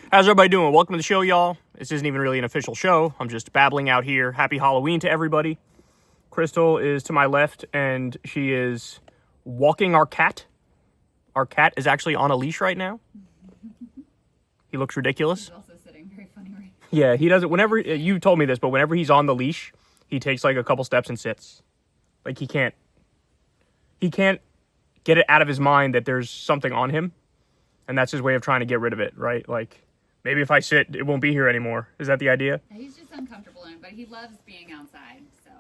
How's everybody doing? Welcome to the show, y'all. This isn't even really an official show. I'm just babbling out here. Happy Halloween to everybody. Crystal is to my left, and she is walking our cat. Our cat is actually on a leash right now. He looks ridiculous. He's also sitting very funny right now. Yeah, he doesn't. Whenever, you told me this, but whenever he's on the leash, he takes like a couple steps and sits. Like he can't get it out of his mind that there's something on him. And that's his way of trying to get rid of it, right? Like, maybe if I sit, it won't be here anymore. Is that the idea? He's just uncomfortable in it, but he loves being outside, so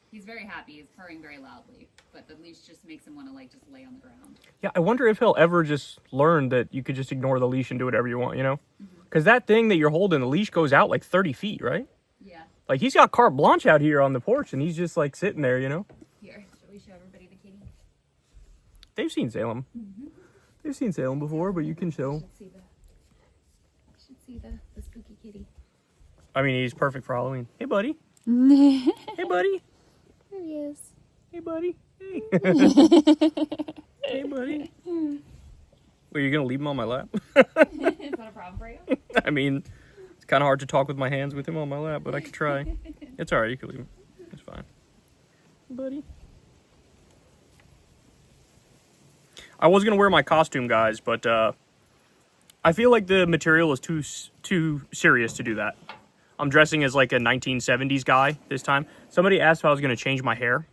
he's very happy. He's purring very loudly, but the leash just makes him want to, like, just lay on the ground. Yeah, I wonder if he'll ever just learn that you could just ignore the leash and do whatever you want, you know? Because that thing that you're holding, the leash goes out like 30 feet, right? Yeah. Like, he's got carte blanche out here on the porch, and he's just, like, sitting there, you know? Here, shall we show everybody the kitty? They've seen Salem. They've seen Salem before, but you can show. You should see the spooky kitty. I mean, he's perfect for Halloween. Hey, buddy. Hey, buddy. There he is. Hey, buddy. Hey. Hey, buddy. Wait, you're going to leave him on my lap? Is that a problem for you? I mean, it's kind of hard to talk with my hands with him on my lap, but I could try. It's all right. You can leave him. It's fine. Hey, buddy. I was going to wear my costume, guys, but I feel like the material is too serious to do that. I'm dressing as like a 1970s guy this time. Somebody asked if I was going to change my hair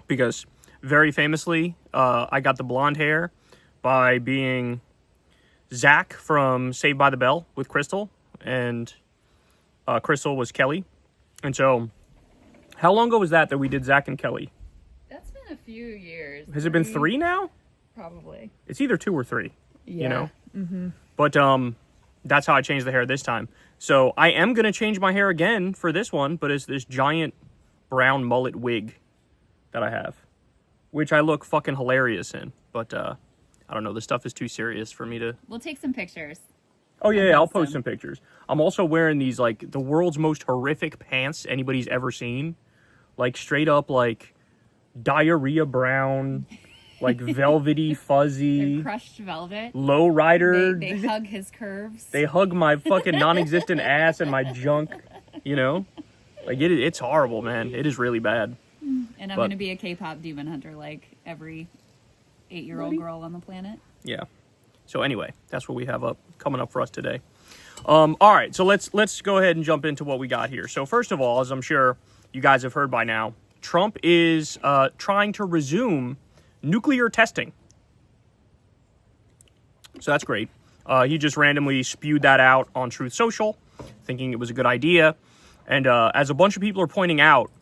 because very famously, I got the blonde hair by being Zach from Saved by the Bell with Crystal, and Crystal was Kelly. And so, how long ago was that we did Zach and Kelly? That's been a few years. Has it been 3 now? Probably. It's either 2 or 3, Yeah. you know? But that's how I changed the hair this time. So I am going to change my hair again for this one, but it's this giant brown mullet wig that I have, which I look fucking hilarious in. But I don't know, this stuff is too serious for me to... We'll take some pictures. Oh, yeah, I'll post some pictures. I'm also wearing these, like, the world's most horrific pants anybody's ever seen. Like, straight up, like, diarrhea brown... like velvety, fuzzy, They're crushed velvet. low rider. They hug his curves. They hug my fucking non-existent ass and my junk, you know? Like, it's horrible, man. It is really bad. And I'm going to be a K-pop demon hunter like every 8-year-old girl on the planet. Yeah. So anyway, that's what we have coming up for us today. All right, so let's go ahead and jump into what we got here. So first of all, as I'm sure you guys have heard by now, Trump is trying to resume nuclear testing. So that's great. He just randomly spewed that out on Truth Social, thinking it was a good idea. And as a bunch of people are pointing out,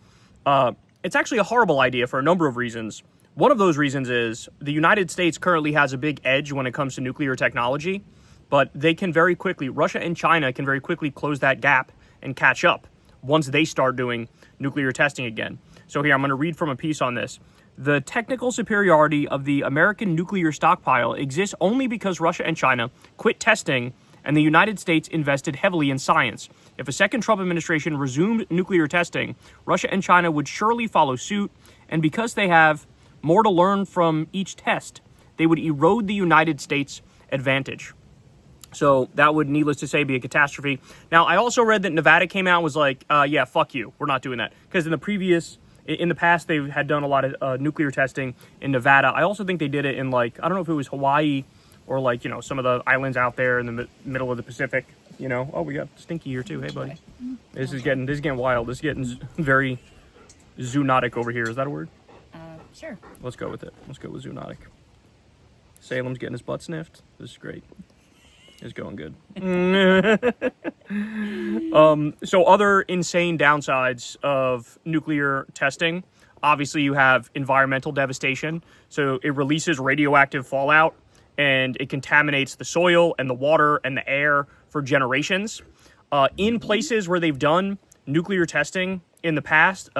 it's actually a horrible idea for a number of reasons. One of those reasons is the United States currently has a big edge when it comes to nuclear technology, but they can very quickly, Russia and China can very quickly close that gap and catch up once they start doing nuclear testing again. So here, I'm going to read from a piece on this. The technical superiority of the American nuclear stockpile exists only because Russia and China quit testing and the United States invested heavily in science. If a second Trump administration resumed nuclear testing, Russia and China would surely follow suit, and because they have more to learn from each test, they would erode the United States' advantage. So that would, needless to say, be a catastrophe. Now, I also read that Nevada came out and was like, yeah, fuck you, we're not doing that. Because in the past, they had done a lot of nuclear testing in Nevada. I also think they did it in, like, I don't know if it was Hawaii or, like, you know, some of the islands out there in the middle of the Pacific, you know. Oh, we got Stinky here, too. Hey, buddy. This is getting wild. This is getting very zoonotic over here. Is that a word? Sure. Let's go with it. Let's go with zoonotic. Salem's getting his butt sniffed. This is great. It's going good. So other insane downsides of nuclear testing, obviously you have environmental devastation. So it releases radioactive fallout and it contaminates the soil and the water and the air for generations. In places where they've done nuclear testing in the past,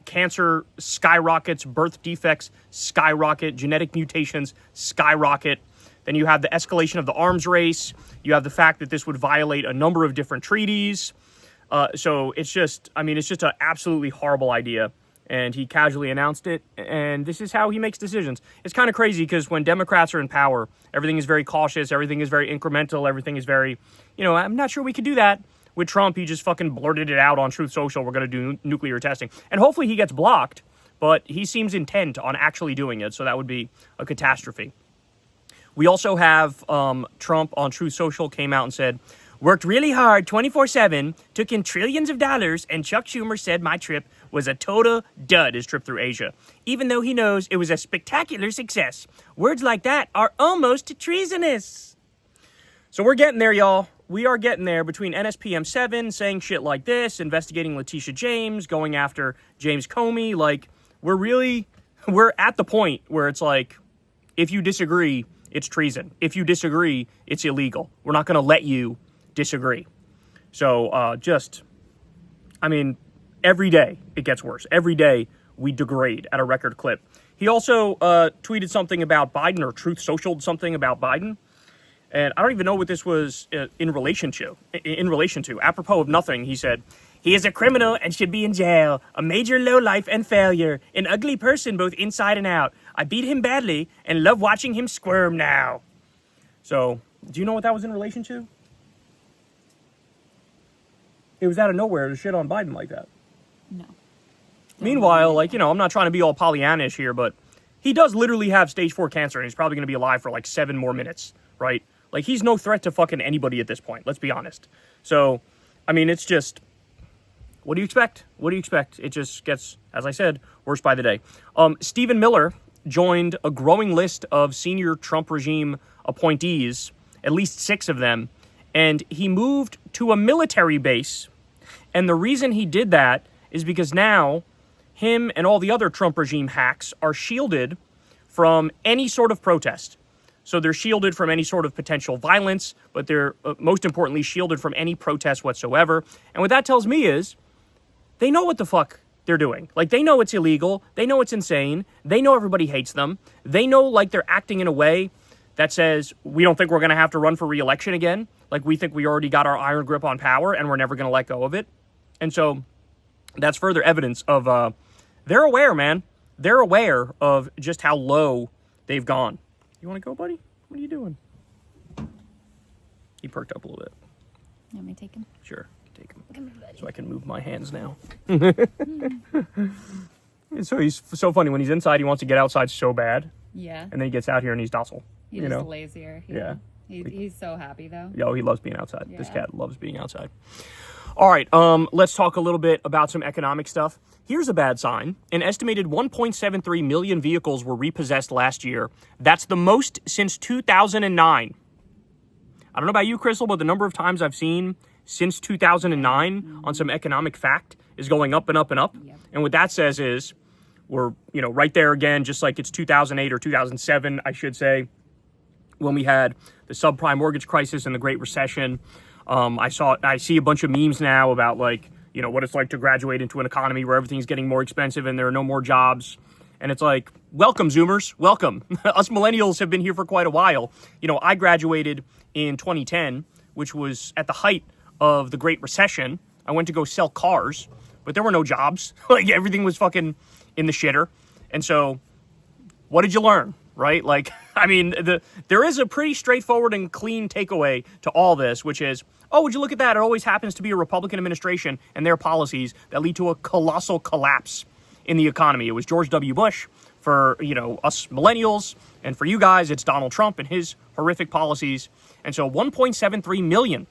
cancer skyrockets, birth defects skyrocket, genetic mutations skyrocket. Then you have the escalation of the arms race. You have the fact that this would violate a number of different treaties. So it's just an absolutely horrible idea. and he casually announced it, and this is how he makes decisions. It's kind of crazy because when Democrats are in power, everything is very cautious, everything is very incremental, everything is very, I'm not sure we could do that. With Trump, he just fucking blurted it out on Truth Social, we're going to do nuclear testing. And hopefully he gets blocked, but he seems intent on actually doing it, so that would be a catastrophe. We also have Trump on Truth Social came out and said, worked really hard 24/7, took in trillions of dollars, and Chuck Schumer said my trip was a total dud, his trip through Asia, even though he knows it was a spectacular success. Words like that are almost treasonous. So we're getting there, y'all. We are getting there between NSPM 7 saying shit like this, investigating Letitia James, going after James Comey. Like, we're at the point where it's like, if you disagree, it's treason. If you disagree, it's illegal. We're not going to let you disagree. So every day it gets worse. Every day we degrade at a record clip. He also tweeted something about Biden, or Truth Socialed something about Biden. And I don't even know what this was in relation to. Apropos of nothing, he said, he is a criminal and should be in jail, a major lowlife and failure, an ugly person both inside and out. I beat him badly and love watching him squirm now. So, do you know what that was in relation to? It was out of nowhere to shit on Biden like that. No. Meanwhile, I'm not trying to be all Pollyannish here, but he does literally have stage 4 cancer, and he's probably going to be alive for 7 more minutes, right? Like, he's no threat to fucking anybody at this point, let's be honest. So, it's just, what do you expect? What do you expect? It just gets, as I said, worse by the day. Stephen Miller joined a growing list of senior Trump regime appointees, at least 6 of them, and he moved to a military base. And the reason he did that is because now him and all the other Trump regime hacks are shielded from any sort of protest. So they're shielded from any sort of potential violence, but they're most importantly shielded from any protest whatsoever. And what that tells me is they know what the fuck they're doing. They know it's illegal. They know it's insane. They know everybody hates them. They know they're acting in a way that says we don't think we're going to have to run for re-election again. We think we already got our iron grip on power and we're never going to let go of it. And so that's further evidence of they're aware, man. They're aware of just how low they've gone. You want to go, buddy? What are you doing? He perked up a little bit. You want me to take him? Sure, take him. Come here, buddy. So I can move my hands now. So he's so funny. When he's inside, he wants to get outside so bad. Yeah. And then he gets out here and he's docile. He's just lazier. Yeah. He's so happy, though. Yo, he loves being outside. Yeah. This cat loves being outside. All right, let's talk a little bit about some economic stuff. Here's a bad sign. An estimated 1.73 million vehicles were repossessed last year. That's the most since 2009. I don't know about you, Crystal, but the number of times I've seen since 2009 on some economic fact is going up and up and up. Yep. And what that says is we're, right there again, just like it's 2008 or 2007, I should say, when we had the subprime mortgage crisis and the Great Recession. I see a bunch of memes now about what it's like to graduate into an economy where everything's getting more expensive and there are no more jobs. And it's like, welcome, Zoomers, welcome. Us millennials have been here for quite a while. I graduated in 2010, which was at the height of the Great Recession. I went to go sell cars, but there were no jobs. Everything was fucking in the shitter. And so what did you learn? Right? There is a pretty straightforward and clean takeaway to all this, which is, would you look at that? It always happens to be a Republican administration and their policies that lead to a colossal collapse in the economy. It was George W. Bush for, us millennials, and for you guys, it's Donald Trump and his horrific policies. And so 1.73 million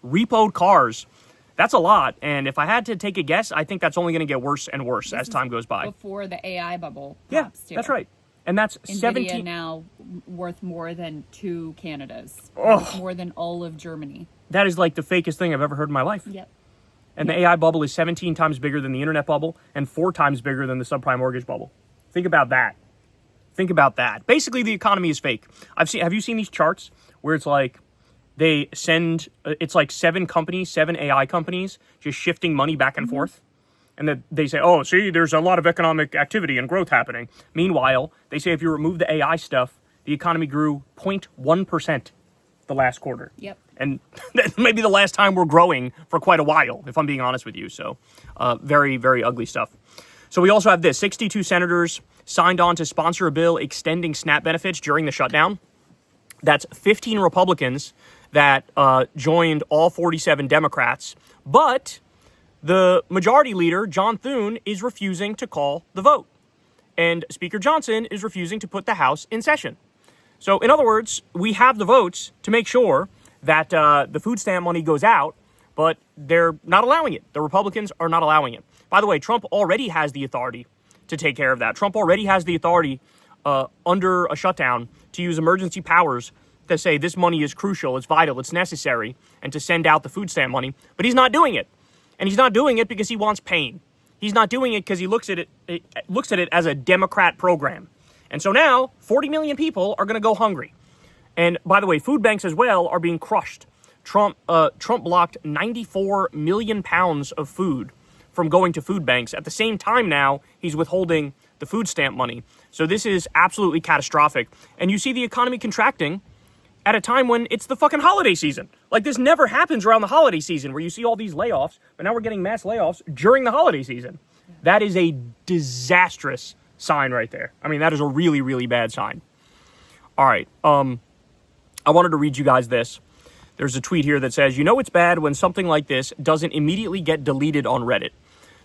repoed cars, that's a lot. And if I had to take a guess, I think that's only going to get worse and worse as time goes by. Before the AI bubble pops, too. That's right. And that's NVIDIA 17 now worth more than 2 Canadas. More than all of Germany. That is the fakest thing I've ever heard in my life. Yep. And the AI bubble is 17 times bigger than the internet bubble and 4 times bigger than the subprime mortgage bubble. Think about that. Basically, the economy is fake. Have you seen these charts where it's they send, it's 7 AI companies just shifting money back and forth? And then they say, there's a lot of economic activity and growth happening. Meanwhile, they say if you remove the AI stuff, the economy grew 0.1% the last quarter. Yep. And that may be the last time we're growing for quite a while, if I'm being honest with you. So very, very ugly stuff. So we also have this. 62 senators signed on to sponsor a bill extending SNAP benefits during the shutdown. That's 15 Republicans that joined all 47 Democrats. But the majority leader, John Thune, is refusing to call the vote. And Speaker Johnson is refusing to put the House in session. So, in other words, we have the votes to make sure that the food stamp money goes out, but they're not allowing it. The Republicans are not allowing it. By the way, Trump already has the authority to take care of that. Trump already has the authority under a shutdown to use emergency powers to say this money is crucial, it's vital, it's necessary, and to send out the food stamp money. But he's not doing it. And he's not doing it because he wants pain. He's not doing it because he looks at it as a Democrat program. And so now 40 million people are going to go hungry. And by the way, food banks as well are being crushed. Trump blocked 94 million pounds of food from going to food banks. At the same time now, he's withholding the food stamp money. So this is absolutely catastrophic. And you see the economy contracting at a time when it's the fucking holiday season. Like, this never happens around the holiday season where you see all these layoffs, but now we're getting mass layoffs during the holiday season. That is a disastrous sign right there. I mean, that is a really, really bad sign. All right. I wanted to read you guys this. There's a tweet here that says, it's bad when something like this doesn't immediately get deleted on Reddit.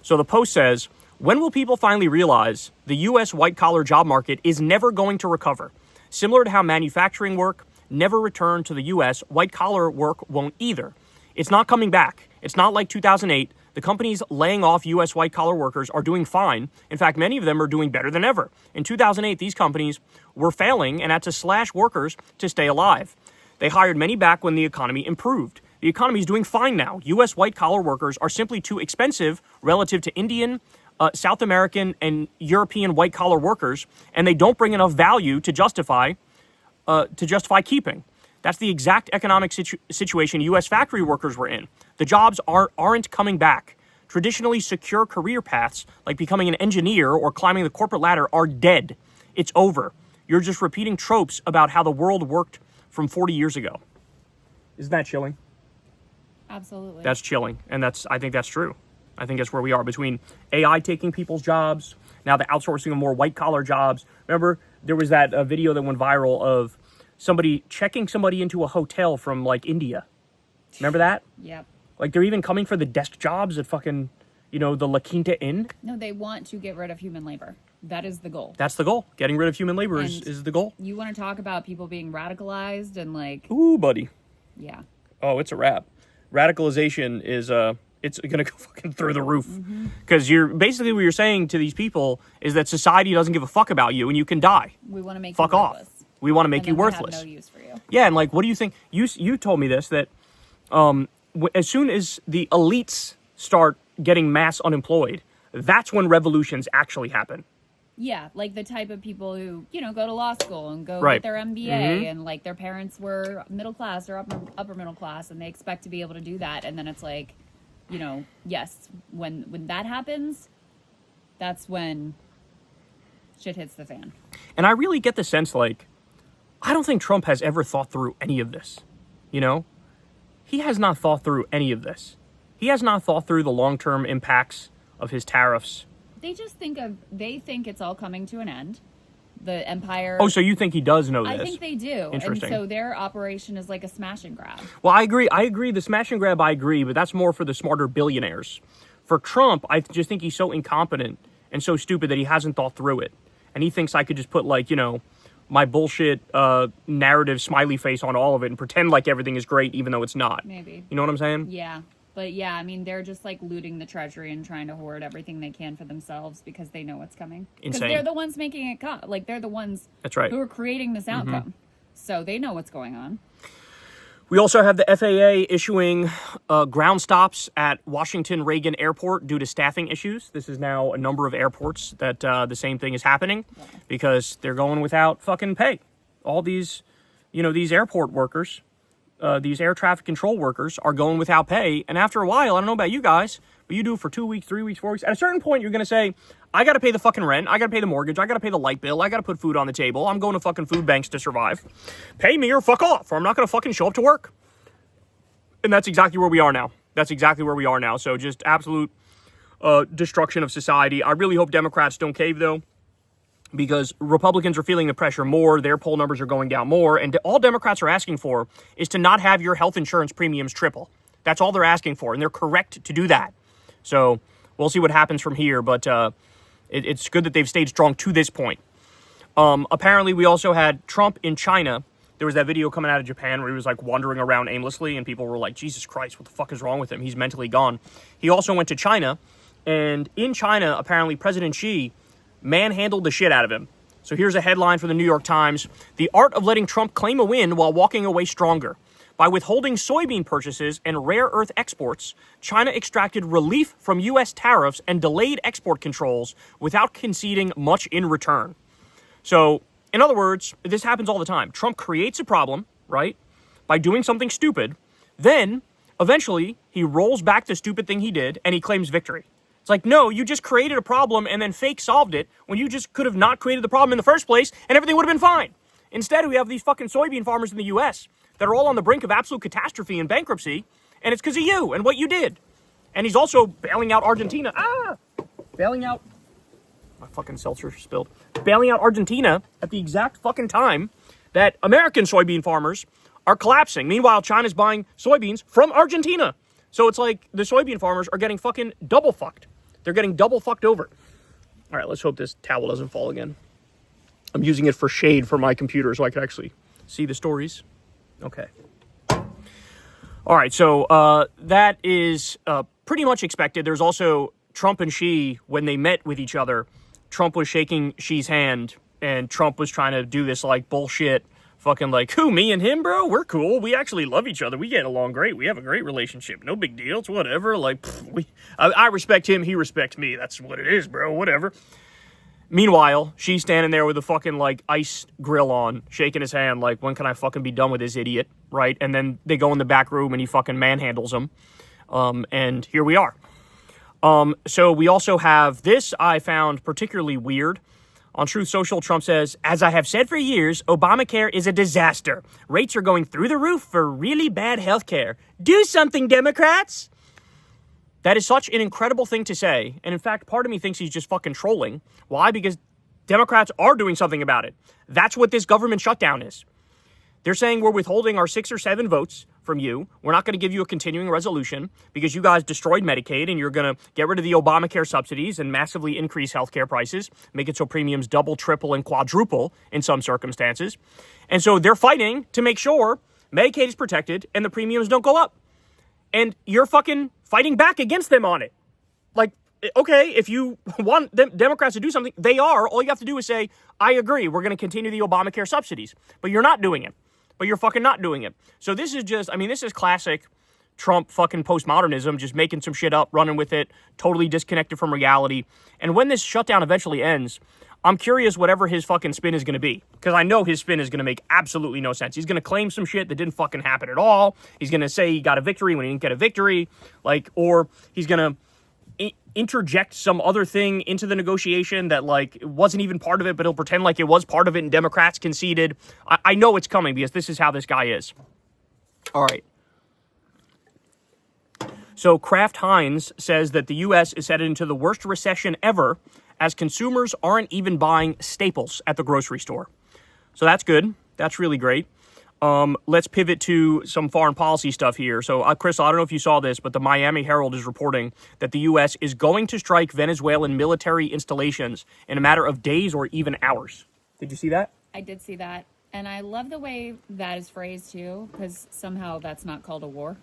So the post says, when will people finally realize the U.S. white-collar job market is never going to recover? Similar to how manufacturing work never returned to the U.S., white-collar work won't either. It's not coming back. It's not like 2008. The companies laying off U.S. white-collar workers are doing fine. In fact, many of them are doing better than ever. In 2008, these companies were failing and had to slash workers to stay alive. They hired many back when the economy improved. The economy is doing fine now. U.S. white-collar workers are simply too expensive relative to Indian, South American, and European white-collar workers, and they don't bring enough value to justify keeping. That's the exact economic situation U.S. factory workers were in. The jobs aren't coming back. Traditionally secure career paths, like becoming an engineer or climbing the corporate ladder, are dead. It's over. You're just repeating tropes about how the world worked from 40 years ago. Isn't that chilling? Absolutely. That's chilling. And I think that's true. I think that's where we are, between AI taking people's jobs, now the outsourcing of more white-collar jobs. Remember, there was that video that went viral of somebody checking somebody into a hotel from, like, India. Remember that? Yep. Like, they're even coming for the desk jobs at fucking, the La Quinta Inn. No, they want to get rid of human labor. That is the goal. That's the goal. Getting rid of human labor is the goal. You want to talk about people being radicalized and, like... Ooh, buddy. Yeah. Oh, it's a wrap. Radicalization is... it's going to go fucking through the roof. Because basically what you're saying to these people is that society doesn't give a fuck about you and you can die. We want to make fuck you off. worthless. We want to make you We worthless. have no use for you. Yeah, and like, what do you think? You told me this, that as soon as the elites start getting mass unemployed, that's when revolutions actually happen. Yeah, like the type of people who, go to law school and go Right. get their MBA and like their parents were middle class or upper middle class and they expect to be able to do that. And then it's like, yes, when that happens, that's when shit hits the fan. And I really get the sense, like, I don't think Trump has ever thought through any of this. He has not thought through any of this. He has not thought through the long-term impacts of his tariffs. They think it's all coming to an end. The empire. Oh, so you think he does know this? I think they do. Interesting. And so their operation is like a smash and grab. Well, I agree. The smash and grab, I agree, but that's more for the smarter billionaires. For Trump, I just think he's so incompetent and so stupid that he hasn't thought through it. And he thinks I could just put, like, my bullshit narrative smiley face on all of it and pretend like everything is great even though it's not. Maybe. You know what I'm saying? Yeah. But yeah, I mean, they're just like looting the treasury and trying to hoard everything they can for themselves because they know what's coming. Because Insane. they're the ones making it like they're the ones That's right. who are creating this outcome. So they know what's going on. We also have the FAA issuing ground stops at Washington Reagan Airport due to staffing issues. This is now a number of airports that the same thing is happening because they're going without fucking pay. All these, these airport workers, these air traffic control workers are going without pay. And after a while, I don't know about you guys, but you do it for 2 weeks, 3 weeks, 4 weeks. At a certain point, you're going to say, I got to pay the fucking rent. I got to pay the mortgage. I got to pay the light bill. I got to put food on the table. I'm going to fucking food banks to survive. Pay me or fuck off, or I'm not going to fucking show up to work. And that's exactly where we are now. So just absolute destruction of society. I really hope Democrats don't cave, though, because Republicans are feeling the pressure more. Their poll numbers are going down more. And all Democrats are asking for is to not have your health insurance premiums triple. That's all they're asking for, and they're correct to do that. So we'll see what happens from here, but it's good that they've stayed strong to this point. Apparently, we also had Trump in China. There was that video coming out of Japan where he was like wandering around aimlessly, and people were like, Jesus Christ, what the fuck is wrong with him? He's mentally gone. He also went to China, and in China, apparently, President Xi manhandled the shit out of him. So here's a headline for the New York Times. The art of letting Trump claim a win while walking away stronger. By withholding soybean purchases and rare earth exports, China extracted relief from U.S. tariffs and delayed export controls without conceding much in return. So, in other words, this happens all the time. Trump creates a problem, right, by doing something stupid. Then, eventually, he rolls back the stupid thing he did, and he claims victory. It's like, no, you just created a problem and then fake solved it when you just could have not created the problem in the first place, and everything would have been fine. Instead, we have these fucking soybean farmers in the U.S. that are all on the brink of absolute catastrophe and bankruptcy, and it's because of you and what you did. And he's also bailing out Argentina. Bailing out... My fucking seltzer spilled. Bailing out Argentina at the exact fucking time that American soybean farmers are collapsing. Meanwhile, China's buying soybeans from Argentina. So it's like the soybean farmers are getting fucking double fucked. They're getting double fucked over. All right, let's hope this towel doesn't fall again. I'm using it for shade for my computer so I can actually see the stories. Okay. All right, so that is pretty much expected. There's also Trump and Xi, when they met with each other, Trump was shaking Xi's hand, and Trump was trying to do this, like, bullshit, fucking like, who, me and him, bro? We're cool. We actually love each other. We get along great. We have a great relationship. No big deal. It's whatever. Like, I respect him. He respects me. That's what it is, bro. Whatever. Meanwhile, she's standing there with a fucking, like, ice grill on, shaking his hand, like, when can I fucking be done with this idiot, right? And then they go in the back room, and he fucking manhandles him. And here we are. So we also have this I found particularly weird. On Truth Social, Trump says, as I have said for years, Obamacare is a disaster. Rates are going through the roof for really bad health care. Do something, Democrats! That is such an incredible thing to say. And in fact, part of me thinks he's just fucking trolling. Why? Because Democrats are doing something about it. That's what this government shutdown is. They're saying we're withholding our 6 or 7 votes from you. We're not going to give you a continuing resolution because you guys destroyed Medicaid, and you're going to get rid of the Obamacare subsidies and massively increase healthcare prices, make it so premiums double, triple, and quadruple in some circumstances. And so they're fighting to make sure Medicaid is protected and the premiums don't go up. And you're fucking fighting back against them on it. Like, okay, if you want them, Democrats to do something, they are. All you have to do is say, I agree, we're going to continue the Obamacare subsidies. But you're not doing it. But you're fucking not doing it. So this is just, I mean, this is classic Trump fucking postmodernism, just making some shit up, running with it, totally disconnected from reality. And when this shutdown eventually ends, I'm curious whatever his fucking spin is going to be. Because I know his spin is going to make absolutely no sense. He's going to claim some shit that didn't fucking happen at all. He's going to say he got a victory when he didn't get a victory. Like, or he's going to interject some other thing into the negotiation that, like, wasn't even part of it, but he'll pretend like it was part of it and Democrats conceded. I know it's coming because this is how this guy is. All right. So Kraft Heinz says that the U.S. is headed into the worst recession ever as consumers aren't even buying staples at the grocery store. So that's good. That's really great. Let's pivot to some foreign policy stuff here. So, Chris, I don't know if you saw this, but the Miami Herald is reporting that the U.S. is going to strike Venezuelan military installations in a matter of days or even hours. Did you see that? I did see that. And I love the way that is phrased, too, because somehow that's not called a war.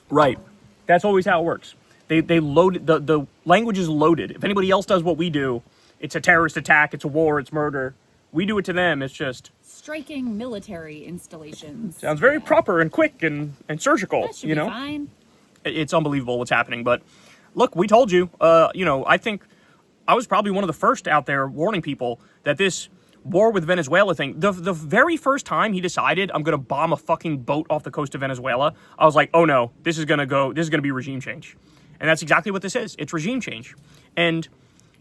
Right. That's always how it works. They load the language is loaded. If anybody else does what we do, it's a terrorist attack, it's a war, it's murder. We do it to them, it's just... striking military installations. Sounds very proper and quick and surgical, that should be fine. It's unbelievable what's happening. But look, we told you, I think I was probably one of the first out there warning people that this war with Venezuela thing, the very first time he decided I'm going to bomb a fucking boat off the coast of Venezuela, I was like, oh no, this is going to be regime change. And that's exactly what this is. It's regime change. And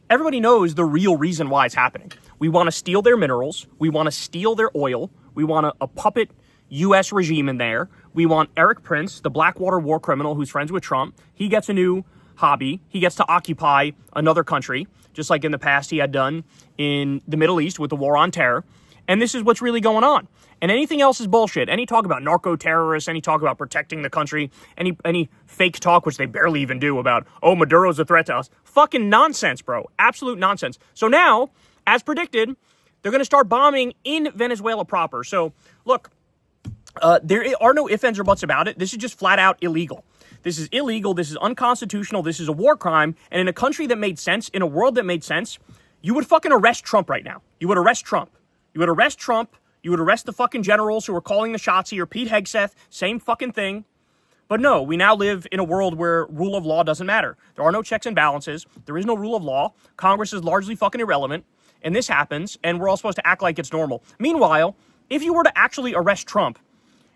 everybody knows the real reason why it's happening. We want to steal their minerals. We want to steal their oil. We want a puppet U.S. regime in there. We want Eric Prince, the Blackwater war criminal who's friends with Trump. He gets a new hobby. He gets to occupy another country, just like in the past he had done in the Middle East with the war on terror. And this is what's really going on. And anything else is bullshit. Any talk about narco-terrorists, any talk about protecting the country, any fake talk, which they barely even do, about, oh, Maduro's a threat to us. Fucking nonsense, bro. Absolute nonsense. So now, as predicted, they're going to start bombing in Venezuela proper. So, look, there are no ifs, ands, or buts about it. This is just flat out illegal. This is illegal. This is unconstitutional. This is a war crime. And in a country that made sense, in a world that made sense, you would fucking arrest Trump right now. You would arrest Trump. You would arrest Trump. You would arrest the fucking generals who are calling the shots here. Pete Hegseth, same fucking thing. But no, we now live in a world where rule of law doesn't matter. There are no checks and balances. There is no rule of law. Congress is largely fucking irrelevant. And this happens, and we're all supposed to act like it's normal. Meanwhile, if you were to actually arrest Trump,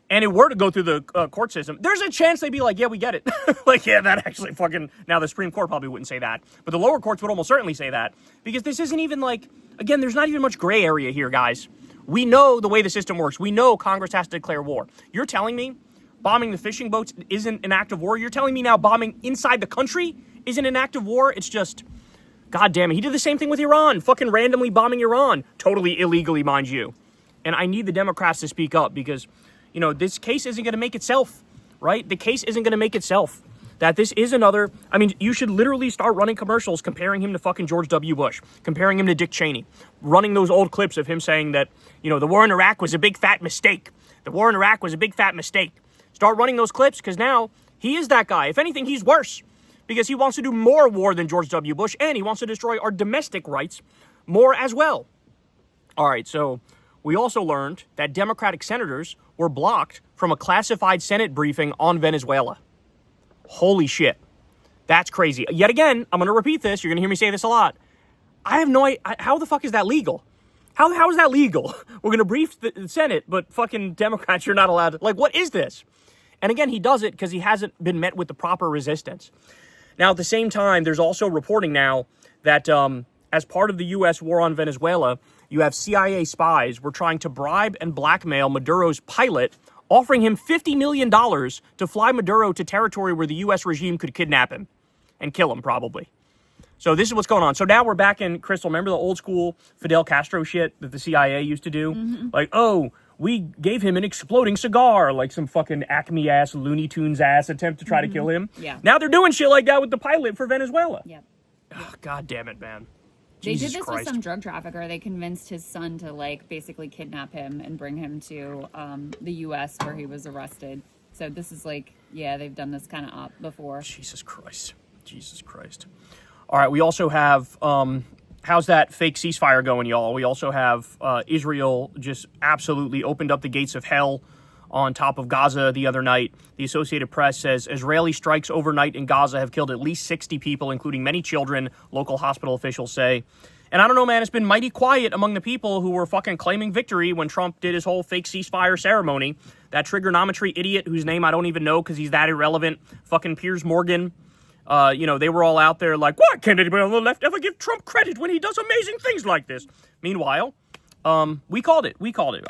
and it were to go through the court system, there's a chance they'd be like, yeah, we get it. Like, yeah, that actually fucking... Now, the Supreme Court probably wouldn't say that. But the lower courts would almost certainly say that. Because this isn't even like... Again, there's not even much gray area here, guys. We know the way the system works. We know Congress has to declare war. You're telling me bombing the fishing boats isn't an act of war? You're telling me now bombing inside the country isn't an act of war? It's just... God damn it. He did the same thing with Iran. Fucking randomly bombing Iran. Totally illegally, mind you. And I need the Democrats to speak up because... You know, this case isn't going to make itself, right? The case isn't going to make itself. That this is another... I mean, you should literally start running commercials comparing him to fucking George W. Bush, comparing him to Dick Cheney, running those old clips of him saying that, you know, the war in Iraq was a big fat mistake. The war in Iraq was a big fat mistake. Start running those clips because now he is that guy. If anything, he's worse because he wants to do more war than George W. Bush and he wants to destroy our domestic rights more as well. All right, so... We also learned that Democratic senators were blocked from a classified Senate briefing on Venezuela. Holy shit. That's crazy. Yet again, I'm going to repeat this. You're going to hear me say this a lot. I have no idea. How the fuck is that legal? How is that legal? We're going to brief the Senate, but fucking Democrats, you're not allowed to. Like, what is this? And again, he does it because he hasn't been met with the proper resistance. Now, at the same time, there's also reporting now that as part of the U.S. war on Venezuela, you have CIA spies were trying to bribe and blackmail Maduro's pilot, offering him $50 million to fly Maduro to territory where the U.S. regime could kidnap him and kill him, probably. So this is what's going on. So now we're back in, Crystal, remember the old school Fidel Castro shit that the CIA used to do? Mm-hmm. Like, oh, we gave him an exploding cigar, like some fucking Acme-ass, Looney Tunes-ass attempt to try to kill him. Yeah. Now they're doing shit like that with the pilot for Venezuela. Yep. Oh, God damn it, man. They Jesus did this Christ. with some drug trafficker. They convinced his son to, like, basically kidnap him and bring him to the U.S. where he was arrested. So this is like, yeah, they've done this kind of up before. Jesus Christ. Jesus Christ. All right, we also have, how's that fake ceasefire going, y'all? We also have Israel just absolutely opened up the gates of hell on top of Gaza the other night. The Associated Press says Israeli strikes overnight in Gaza have killed at least 60 people, including many children, local hospital officials say. And I don't know, man, it's been mighty quiet among the people who were fucking claiming victory when Trump did his whole fake ceasefire ceremony. That trigonometry idiot whose name I don't even know because he's that irrelevant, fucking Piers Morgan. They were all out there like, why can't anybody on the left ever give Trump credit when he does amazing things like this? Meanwhile, we called it.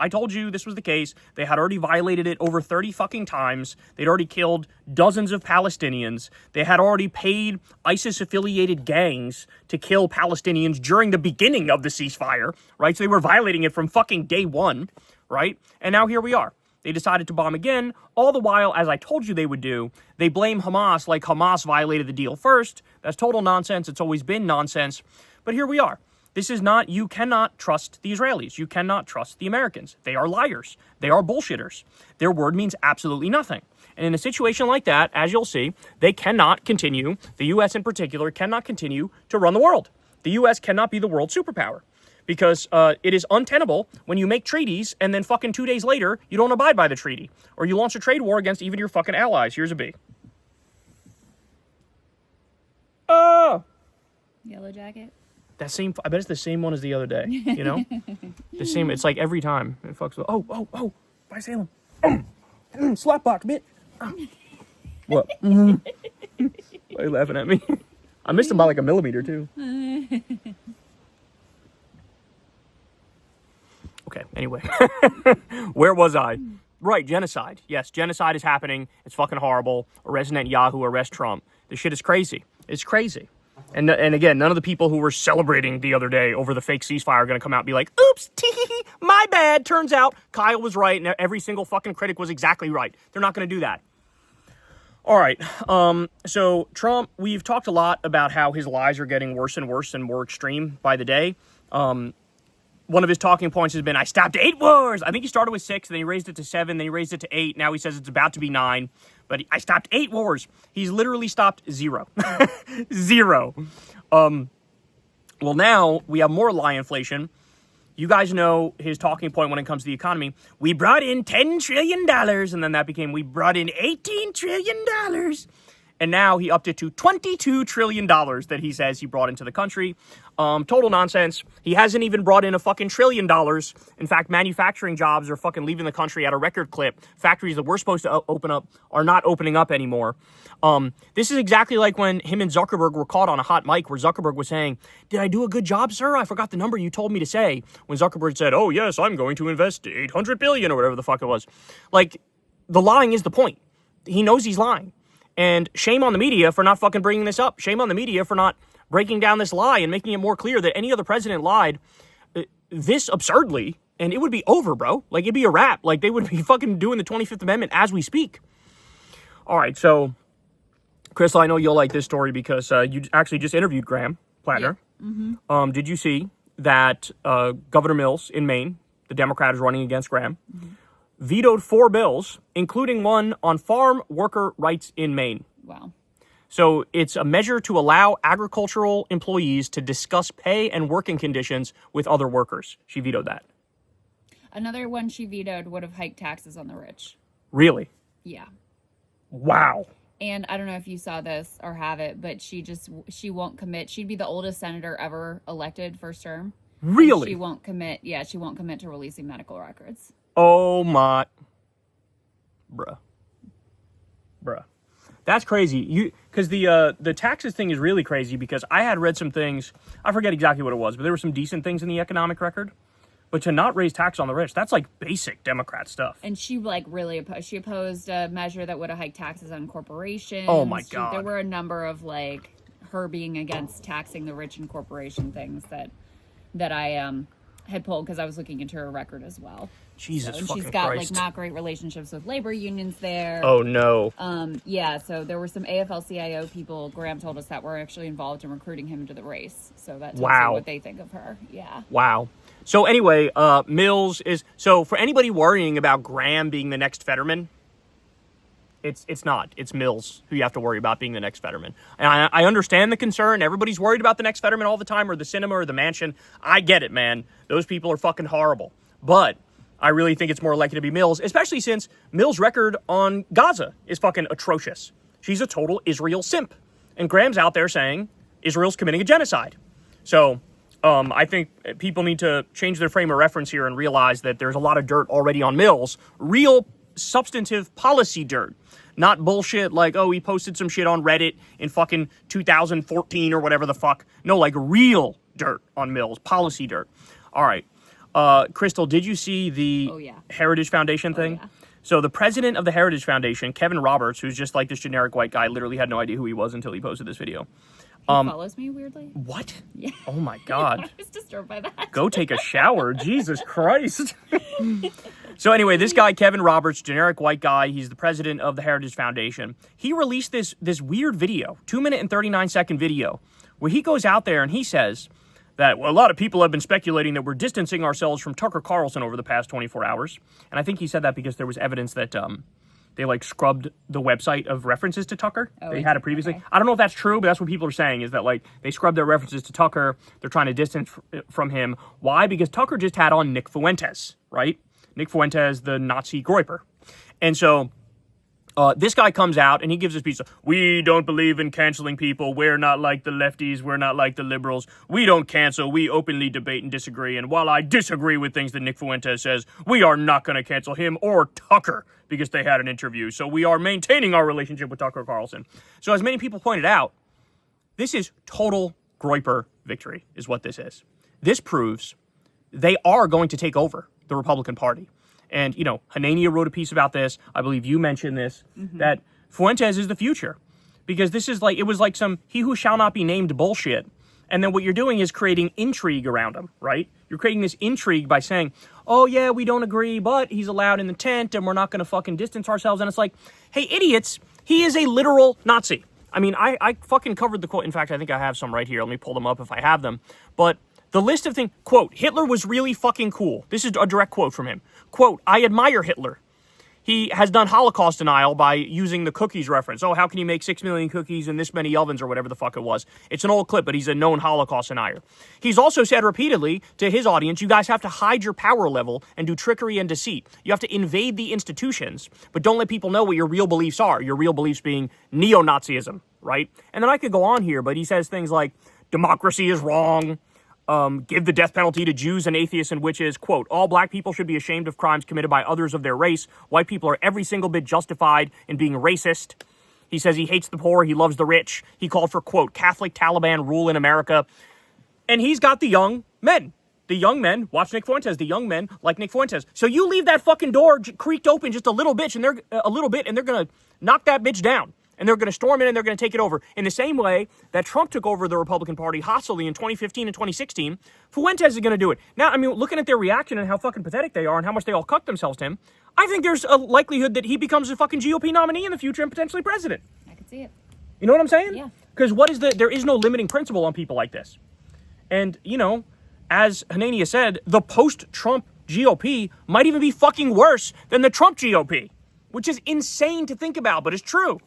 I told you this was the case. They had already violated it over 30 fucking times. They'd already killed dozens of Palestinians. They had already paid ISIS-affiliated gangs to kill Palestinians during the beginning of the ceasefire, right? So they were violating it from fucking day one, right? And now here we are. They decided to bomb again, all the while, as I told you they would do, they blame Hamas like Hamas violated the deal first. That's total nonsense. It's always been nonsense. But here we are. This is not, you cannot trust the Israelis. You cannot trust the Americans. They are liars. They are bullshitters. Their word means absolutely nothing. And in a situation like that, as you'll see, they cannot continue, the U.S. in particular, cannot continue to run the world. The U.S. cannot be the world superpower because it is untenable when you make treaties and then fucking 2 days later, you don't abide by the treaty or you launch a trade war against even your fucking allies. Here's a B. Oh! Yellow Jacket? That same, I bet it's the same one as the other day, you know? The same, it's like every time. It fucks with, oh, by Salem. Slapbox, bitch. What? Why are you laughing at me? I missed him by like a millimeter, too. Okay, anyway. Where was I? Right, genocide. Yes, genocide is happening. It's fucking horrible. Arrest Netanyahu, arrest Trump. This shit is crazy. It's crazy. And again, none of the people who were celebrating the other day over the fake ceasefire are going to come out and be like, oops, my bad. Turns out Kyle was right and every single fucking critic was exactly right. They're not going to do that. All right. So Trump, we've talked a lot about how his lies are getting worse and worse and more extreme by the day. One of his talking points has been, I stopped 8 wars. I think he started with 6, then he raised it to 7, then he raised it to 8. Now he says it's about to be 9. But I stopped 8 wars. He's literally stopped 0. 0. Well, now we have more lie inflation. You guys know his talking point when it comes to the economy. We brought in $10 trillion. And then that became, we brought in $18 trillion. And now he upped it to $22 trillion that he says he brought into the country. Total nonsense. He hasn't even brought in a fucking $1 trillion. In fact, manufacturing jobs are fucking leaving the country at a record clip. Factories that were supposed to open up are not opening up anymore. This is exactly like when him and Zuckerberg were caught on a hot mic where Zuckerberg was saying, did I do a good job, sir? I forgot the number you told me to say. When Zuckerberg said, oh, yes, I'm going to invest $800 billion or whatever the fuck it was. Like, the lying is the point. He knows he's lying. And shame on the media for not fucking bringing this up. Shame on the media for not breaking down this lie and making it more clear that any other president lied this absurdly, and it would be over, bro. Like, it'd be a wrap. Like, they would be fucking doing the 25th Amendment as we speak. All right, so, Crystal, I know you'll like this story because you actually just interviewed Graham Plattner. Yeah. Mm-hmm. Did you see that Governor Mills in Maine, the Democrat is running against Graham, vetoed 4 bills, including one on farm worker rights in Maine. Wow. So it's a measure to allow agricultural employees to discuss pay and working conditions with other workers. She vetoed that. Another one she vetoed would have hiked taxes on the rich. Really? Yeah. Wow. And I don't know if you saw this or have it, but she won't commit. She'd be the oldest senator ever elected first term. Really? She won't commit. Yeah, she won't commit to releasing medical records. Oh my, bruh. That's crazy. Because the taxes thing is really crazy because I had read some things, I forget exactly what it was, but there were some decent things in the economic record. But to not raise tax on the rich, that's like basic Democrat stuff. And she really opposed. She opposed a measure that would have hiked taxes on corporations. Oh my God. There were a number of her being against taxing the rich and corporation things that I had pulled because I was looking into her record as well. Jesus fucking Christ. She's got not great relationships with labor unions there. Oh no. Yeah, so there were some AFL-CIO people, Graham told us, that were actually involved in recruiting him into the race. So that tells you what they think of her. Yeah. Wow. So anyway, Mills is, so for anybody worrying about Graham being the next Fetterman, it's not. It's Mills who you have to worry about being the next Fetterman. And I understand the concern. Everybody's worried about the next Fetterman all the time, or the cinema or the mansion. I get it, man. Those people are fucking horrible. But I really think it's more likely to be Mills, especially since Mills' record on Gaza is fucking atrocious. She's a total Israel simp. And Graham's out there saying Israel's committing a genocide. So I think people need to change their frame of reference here and realize that there's a lot of dirt already on Mills. Real substantive policy dirt. Not bullshit like, oh, he posted some shit on Reddit in fucking 2014 or whatever the fuck. No, like real dirt on Mills. Policy dirt. All right. Crystal, did you see the Heritage Foundation thing? Yeah. So the president of the Heritage Foundation, Kevin Roberts, who's just like this generic white guy, literally had no idea who he was until he posted this video. He follows me weirdly. What? Yeah. Oh my God. I was disturbed by that. Go take a shower. Jesus Christ. So anyway, this guy, Kevin Roberts, generic white guy, he's the president of the Heritage Foundation. He released this weird video, 2-minute and 39-second video, where he goes out there and he says that, well, a lot of people have been speculating that we're distancing ourselves from Tucker Carlson over the past 24 hours. And I think he said that because there was evidence that they scrubbed the website of references to Tucker. They had it previously. Okay. I don't know if that's true, but that's what people are saying, is that they scrubbed their references to Tucker. They're trying to distance from him. Why? Because Tucker just had on Nick Fuentes, right? Nick Fuentes, the Nazi Groyper. And so this guy comes out and he gives this piece of, we don't believe in canceling people. We're not like the lefties. We're not like the liberals. We don't cancel. We openly debate and disagree. And while I disagree with things that Nick Fuentes says, we are not going to cancel him or Tucker because they had an interview. So we are maintaining our relationship with Tucker Carlson. So as many people pointed out, this is total Groyper victory is what this is. This proves they are going to take over the Republican Party. And, Hanania wrote a piece about this. I believe you mentioned this, that Fuentes is the future. because this is like, it was like some he who shall not be named bullshit. And then what you're doing is creating intrigue around him, right? You're creating this intrigue by saying, oh yeah, we don't agree, but he's allowed in the tent and we're not going to fucking distance ourselves. And it's like, hey, idiots, he is a literal Nazi. I mean, I fucking covered the quote. In fact, I think I have some right here. Let me pull them up if I have them. But the list of things, quote, Hitler was really fucking cool. This is a direct quote from him. Quote, I admire Hitler. He has done Holocaust denial by using the cookies reference. Oh, how can you make 6 million cookies in this many ovens or whatever the fuck it was? It's an old clip, but he's a known Holocaust denier. He's also said repeatedly to his audience, you guys have to hide your power level and do trickery and deceit. You have to invade the institutions, but don't let people know what your real beliefs are. Your real beliefs being neo-Nazism, right? And then I could go on here, but he says things like, democracy is wrong. Give the death penalty to Jews and atheists and witches. Quote, all black people should be ashamed of crimes committed by others of their race. White people are every single bit justified in being racist. He says he hates the poor. He loves the rich. He called for, quote, Catholic Taliban rule in America. And he's got the young men. The young men, watch Nick Fuentes, the young men like Nick Fuentes. So you leave that fucking door creaked open just a little bit, and they're going to knock that bitch down. And they're going to storm in and they're going to take it over. In the same way that Trump took over the Republican Party hostilely in 2015 and 2016, Fuentes is going to do it. Now, I mean, looking at their reaction and how fucking pathetic they are and how much they all cuck themselves to him, I think there's a likelihood that he becomes a fucking GOP nominee in the future and potentially president. I could see it. You know what I'm saying? Yeah. Because there is no limiting principle on people like this. And, you know, as Hanania said, the post-Trump GOP might even be fucking worse than the Trump GOP, which is insane to think about, but it's true.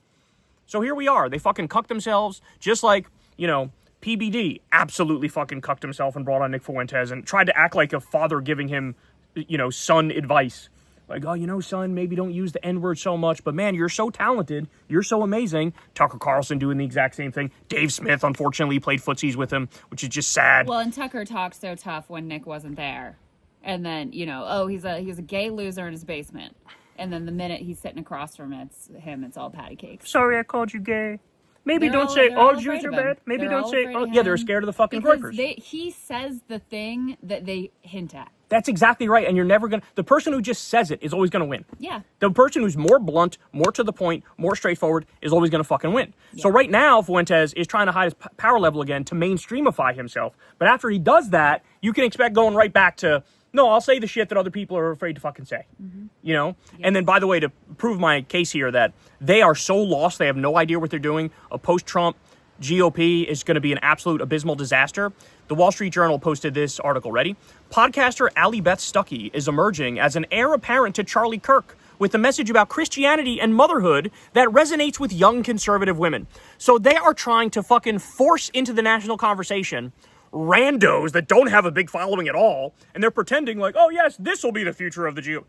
So here we are. They fucking cucked themselves, just like, you know, PBD absolutely fucking cucked himself and brought on Nick Fuentes and tried to act like a father giving him, you know, son advice. Like, oh, you know, son, maybe don't use the N-word so much, but man, you're so talented. You're so amazing. Tucker Carlson doing the exact same thing. Dave Smith, unfortunately, played footsies with him, which is just sad. Well, and Tucker talked so tough when Nick wasn't there. And then, you know, oh, he's a gay loser in his basement. And then the minute he's sitting across from it's all patty cakes. Sorry I called you gay. Maybe They're don't all- say they're all all Jews afraid are of him. bad. Maybe They're don't all say, afraid oh, of yeah, they're him scared of the fucking because Quakers. he says the thing that they hint at. That's exactly right. And you're never going to, the person who just says it is always going to win. Yeah. The person who's more blunt, more to the point, more straightforward is always going to fucking win. Yeah. So right now, Fuentes is trying to hide his power level again to mainstreamify himself. But after he does that, you can expect going right back to, no, I'll say the shit that other people are afraid to fucking say. Mm-hmm. You know? Yeah. And then, by the way, to prove my case here that they are so lost, they have no idea what they're doing. A post-Trump GOP is going to be an absolute abysmal disaster. The Wall Street Journal posted this article. Ready? Podcaster Allie Beth Stuckey is emerging as an heir apparent to Charlie Kirk with a message about Christianity and motherhood that resonates with young conservative women. So they are trying to fucking force into the national conversation randos that don't have a big following at all, and they're pretending like, oh yes, this will be the future of the GOP.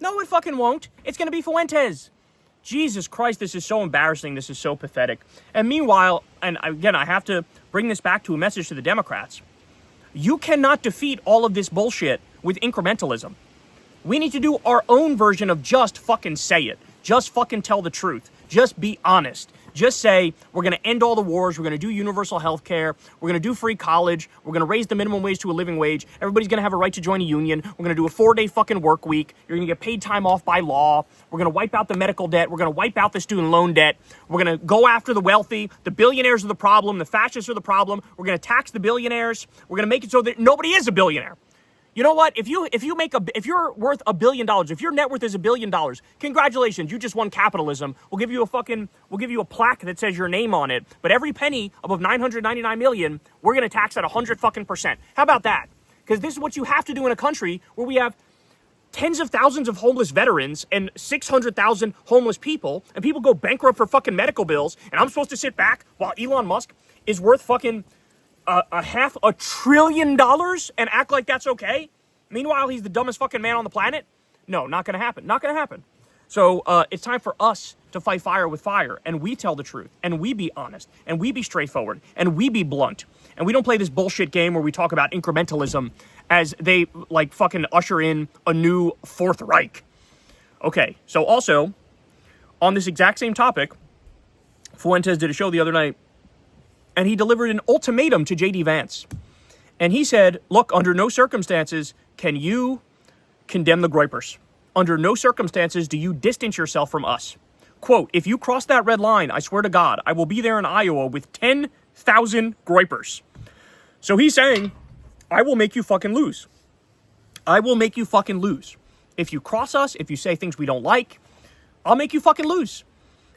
No, it fucking won't. It's going to be Fuentes. Jesus Christ, this is so embarrassing. This is so pathetic. And meanwhile, and again, I have to bring this back to a message to the Democrats. You cannot defeat all of this bullshit with incrementalism. We need to do our own version of just fucking say it. Just fucking tell the truth. Just be honest. Just say, we're going to end all the wars. We're going to do universal health care. We're going to do free college. We're going to raise the minimum wage to a living wage. Everybody's going to have a right to join a union. We're going to do a 4-day fucking work week. You're going to get paid time off by law. We're going to wipe out the medical debt. We're going to wipe out the student loan debt. We're going to go after the wealthy. The billionaires are the problem. The fascists are the problem. We're going to tax the billionaires. We're going to make it so that nobody is a billionaire. You know what? If you're worth $1 billion, if your net worth is $1 billion, congratulations, you just won capitalism. We'll give you a plaque that says your name on it. But every penny above $999 million, we're going to tax at 100%. How about that? Because this is what you have to do in a country where we have tens of thousands of homeless veterans and 600,000 homeless people, and people go bankrupt for fucking medical bills, and I'm supposed to sit back while Elon Musk is worth fucking $500 billion and act like that's okay? Meanwhile, he's the dumbest fucking man on the planet? No, not gonna happen. Not gonna happen. So it's time for us to fight fire with fire, and we tell the truth, and we be honest, and we be straightforward, and we be blunt, and we don't play this bullshit game where we talk about incrementalism as they like fucking usher in a new Fourth Reich. Okay, so also on this exact same topic, Fuentes did a show the other night, and he delivered an ultimatum to J.D. Vance. And he said, look, under no circumstances can you condemn the Groypers. Under no circumstances do you distance yourself from us. Quote, if you cross that red line, I swear to God, I will be there in Iowa with 10,000 groypers. So he's saying, I will make you fucking lose. I will make you fucking lose. If you cross us, if you say things we don't like, I'll make you fucking lose.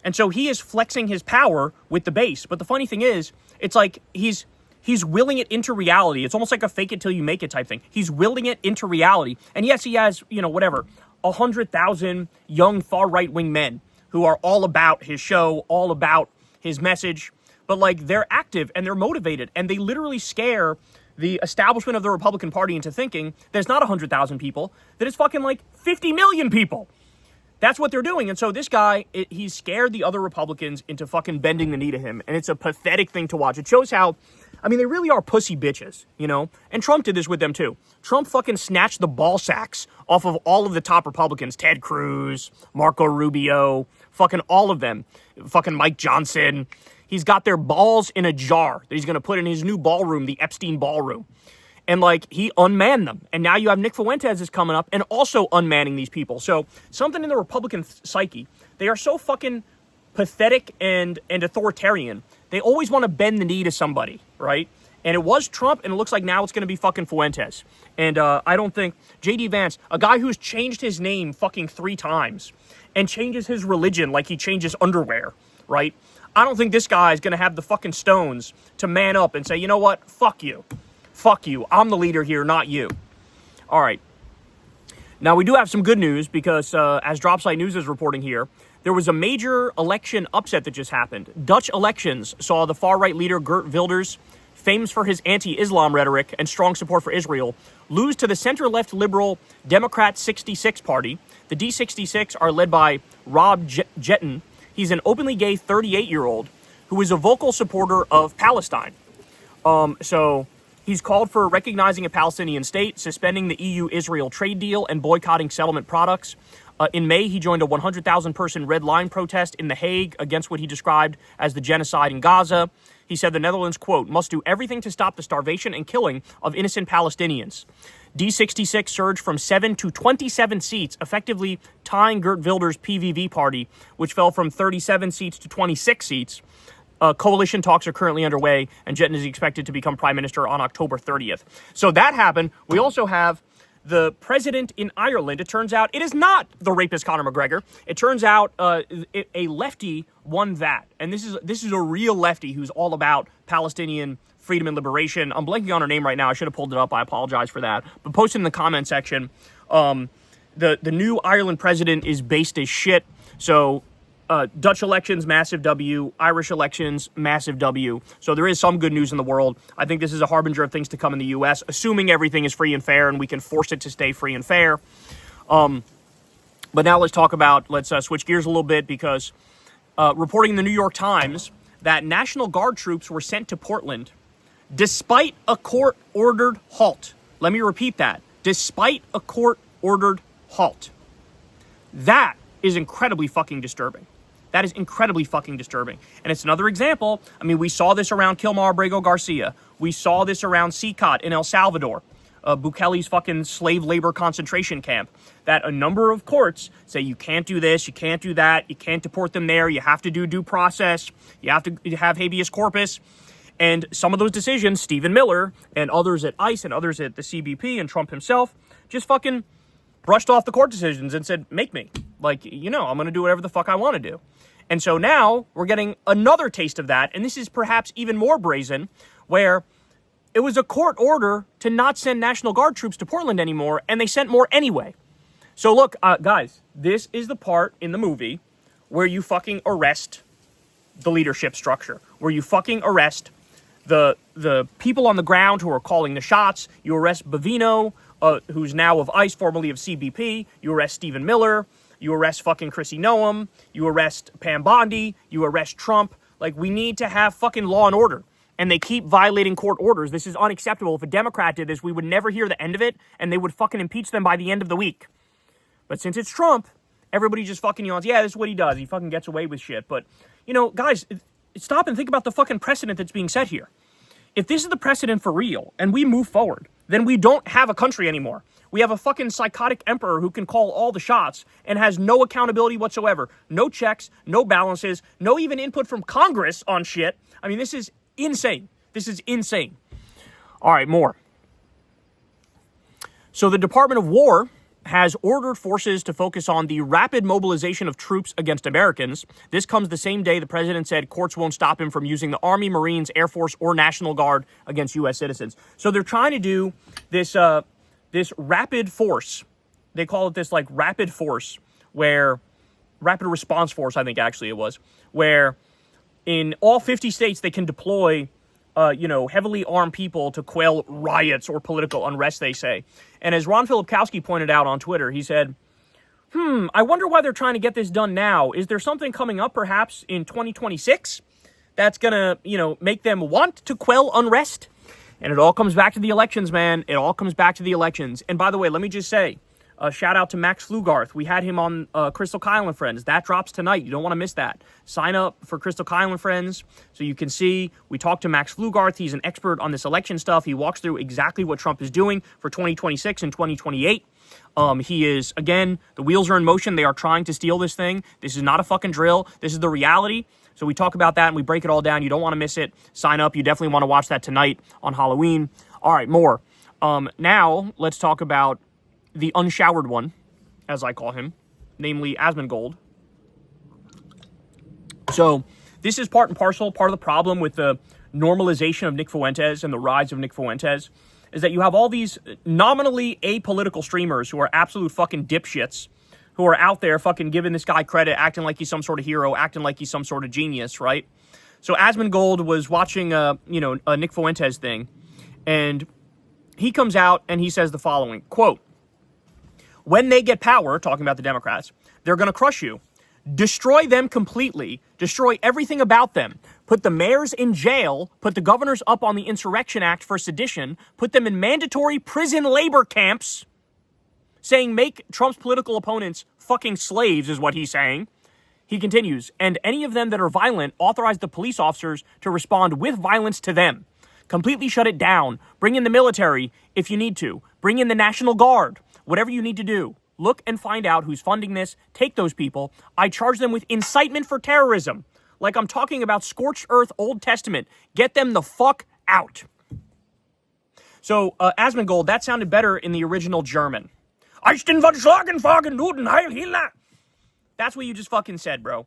And so he is flexing his power with the base. But the funny thing is, it's like he's willing it into reality. It's almost like a fake it till you make it type thing. He's willing it into reality. And yes, he has, 100,000 young far right-wing men who are all about his show, all about his message. But like, they're active and they're motivated, and they literally scare the establishment of the Republican Party into thinking that it's not 100,000 people, that it's fucking like 50 million people. That's what they're doing. And so this guy, he's scared the other Republicans into fucking bending the knee to him. And it's a pathetic thing to watch. It shows how, they really are pussy bitches, And Trump did this with them too. Trump fucking snatched the ball sacks off of all of the top Republicans. Ted Cruz, Marco Rubio, fucking all of them. Fucking Mike Johnson. He's got their balls in a jar that he's going to put in his new ballroom, the Epstein ballroom. And like, he unmanned them. And now you have Nick Fuentes is coming up and also unmanning these people. So something in the Republican psyche, they are so fucking pathetic and authoritarian. They always want to bend the knee to somebody, right? And it was Trump, and it looks like now it's going to be fucking Fuentes. And I don't think J.D. Vance, a guy who's changed his name fucking 3 times and changes his religion like he changes underwear, right? I don't think this guy is going to have the fucking stones to man up and say, you know what? Fuck you. Fuck you. I'm the leader here, not you. All right. Now, we do have some good news because, as Dropsite News is reporting here, there was a major election upset that just happened. Dutch elections saw the far-right leader Geert Wilders, famous for his anti-Islam rhetoric and strong support for Israel, lose to the center-left liberal Democrat 66 party. The D66 are led by Rob Jetten. He's an openly gay 38-year-old who is a vocal supporter of Palestine. So he's called for recognizing a Palestinian state, suspending the EU-Israel trade deal, and boycotting settlement products. In May, he joined a 100,000-person Red Line protest in The Hague against what he described as the genocide in Gaza. He said the Netherlands, quote, must do everything to stop the starvation and killing of innocent Palestinians. D66 surged from 7 to 27 seats, effectively tying Geert Wilders' PVV party, which fell from 37 seats to 26 seats. Coalition talks are currently underway, and Jetten is expected to become prime minister on October 30th. So that happened. We also have the president in Ireland. It turns out it is not the rapist Conor McGregor. It turns out a lefty won that. And this is a real lefty who's all about Palestinian freedom and liberation. I'm blanking on her name right now. I should have pulled it up. I apologize for that. But post it in the comment section. The new Ireland president is based as shit. So Dutch elections, massive W. Irish elections, massive W. So there is some good news in the world. I think this is a harbinger of things to come in the U.S., assuming everything is free and fair and we can force it to stay free and fair. But now let's switch gears a little bit because reporting in the New York Times that National Guard troops were sent to Portland despite a court-ordered halt. Let me repeat that. Despite a court-ordered halt. That is incredibly fucking disturbing. That is incredibly fucking disturbing. And it's another example. We saw this around Kilmar Abrego Garcia. We saw this around CICOT in El Salvador, Bukele's fucking slave labor concentration camp, that a number of courts say you can't do this, you can't do that, you can't deport them there, you have to do due process, you have to have habeas corpus. And some of those decisions, Stephen Miller and others at ICE and others at the CBP and Trump himself just fucking brushed off the court decisions and said, make me. I'm going to do whatever the fuck I want to do. And so now we're getting another taste of that. And this is perhaps even more brazen, where it was a court order to not send National Guard troops to Portland anymore, and they sent more anyway. So look, guys, this is the part in the movie where you fucking arrest the leadership structure, where you fucking arrest the people on the ground who are calling the shots. You arrest Bavino, who's now of ICE, formerly of CBP. You arrest Stephen Miller. You arrest fucking Chrissy Noem. You arrest Pam Bondi. You arrest Trump. We need to have fucking law and order. And they keep violating court orders. This is unacceptable. If a Democrat did this, we would never hear the end of it, and they would fucking impeach them by the end of the week. But since it's Trump, everybody just fucking yawns, yeah, this is what he does. He fucking gets away with shit. But, guys, stop and think about the fucking precedent that's being set here. If this is the precedent for real, and we move forward, then we don't have a country anymore. We have a fucking psychotic emperor who can call all the shots and has no accountability whatsoever. No checks, no balances, no even input from Congress on shit. I mean, this is insane. This is insane. All right, more. So the Department of War has ordered forces to focus on the rapid mobilization of troops against Americans. This comes the same day the president said courts won't stop him from using the Army, Marines, Air Force, or National Guard against U.S. citizens. So they're trying to do this this rapid force. They call it this like rapid force, where rapid response force, I think actually it was, where in all 50 states they can deploy heavily armed people to quell riots or political unrest, they say. And as Ron Filipkowski pointed out on Twitter, he said, I wonder why they're trying to get this done now. Is there something coming up perhaps in 2026 that's going to, make them want to quell unrest? And it all comes back to the elections, man. It all comes back to the elections. And by the way, let me just say, shout out to Max Flugarth. We had him on Crystal Kyle and Friends. That drops tonight. You don't want to miss that. Sign up for Crystal Kyle and Friends so you can see. We talked to Max Flugarth. He's an expert on this election stuff. He walks through exactly what Trump is doing for 2026 and 2028. He is, again, the wheels are in motion. They are trying to steal this thing. This is not a fucking drill. This is the reality. So we talk about that and we break it all down. You don't want to miss it. Sign up. You definitely want to watch that tonight on Halloween. All right, more. Now, let's talk about the unshowered one, as I call him, namely Asmongold. So this is part and parcel, part of the problem with the normalization of Nick Fuentes and the rise of Nick Fuentes, is that you have all these nominally apolitical streamers who are absolute fucking dipshits, who are out there fucking giving this guy credit, acting like he's some sort of hero, acting like he's some sort of genius, right? So Asmongold was watching a Nick Fuentes thing, and he comes out and he says the following, quote, "When they get power," talking about the Democrats, "they're going to crush you. Destroy them completely. Destroy everything about them. Put the mayors in jail. Put the governors up on the Insurrection Act for sedition. Put them in mandatory prison labor camps." Saying make Trump's political opponents fucking slaves is what he's saying. He continues, "And any of them that are violent, authorize the police officers to respond with violence to them. Completely shut it down. Bring in the military if you need to. Bring in the National Guard. Whatever you need to do. Look and find out who's funding this. Take those people. I charge them with incitement for terrorism. Like I'm talking about scorched earth Old Testament. Get them the fuck out." So, Asmongold, that sounded better in the original German. "Ich bin von Schlagenfagen, Duden, Heil Hitler." That's what you just fucking said, bro.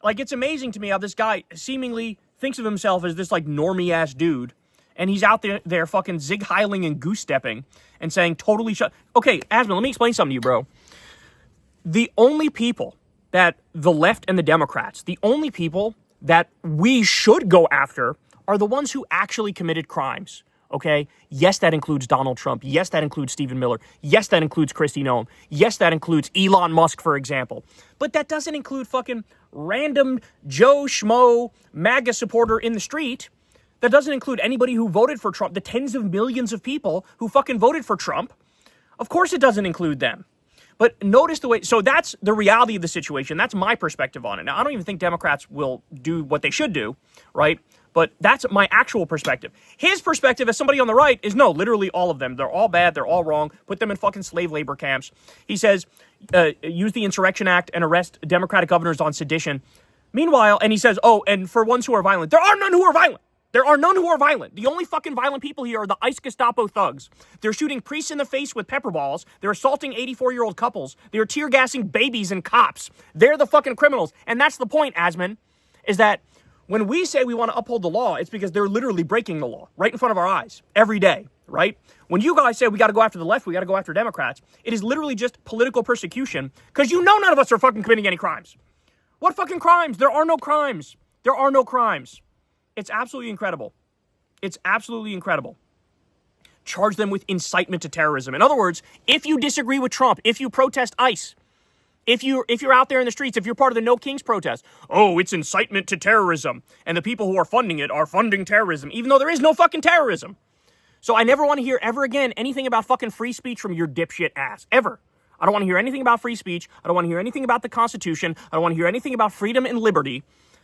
Like, it's amazing to me how this guy seemingly thinks of himself as this, like, normie-ass dude. And he's out there fucking zig-heiling and goose-stepping and saying totally shut... Okay, Asmon, let me explain something to you, bro. The only people that the left and the Democrats, the only people that we should go after are the ones who actually committed crimes, okay? Yes, that includes Donald Trump. Yes, that includes Stephen Miller. Yes, that includes Kristi Noem. Yes, that includes Elon Musk, for example. But that doesn't include fucking random Joe Schmo MAGA supporter in the street. That doesn't include anybody who voted for Trump, the tens of millions of people who fucking voted for Trump. Of course it doesn't include them. But notice the way... So that's the reality of the situation. That's my perspective on it. Now, I don't even think Democrats will do what they should do, right? But that's my actual perspective. His perspective as somebody on the right is no, literally all of them. They're all bad. They're all wrong. Put them in fucking slave labor camps. He says, use the Insurrection Act and arrest Democratic governors on sedition. Meanwhile, and he says, oh, and for ones who are violent, there are none who are violent. There are none who are violent. The only fucking violent people here are the ICE Gestapo thugs. They're shooting priests in the face with pepper balls. They're assaulting 84-year-old couples. They're tear gassing babies and cops. They're the fucking criminals. And that's the point, Asmon, is that when we say we want to uphold the law, it's because they're literally breaking the law right in front of our eyes every day, right? When you guys say we got to go after the left, we got to go after Democrats, it is literally just political persecution because you know none of us are fucking committing any crimes. What fucking crimes? There are no crimes. There are no crimes. It's absolutely incredible. It's absolutely incredible. Charge them with incitement to terrorism. In other words, if you disagree with Trump, if you protest ICE, if you're out there in the streets, if you're part of the No Kings protest, oh, it's incitement to terrorism, and the people who are funding it are funding terrorism, even though there is no fucking terrorism. So I never want to hear ever again anything about fucking free speech from your dipshit ass. Ever. I don't want to hear anything about free speech. I don't want to hear anything about the Constitution. I don't want to hear anything about freedom and liberty.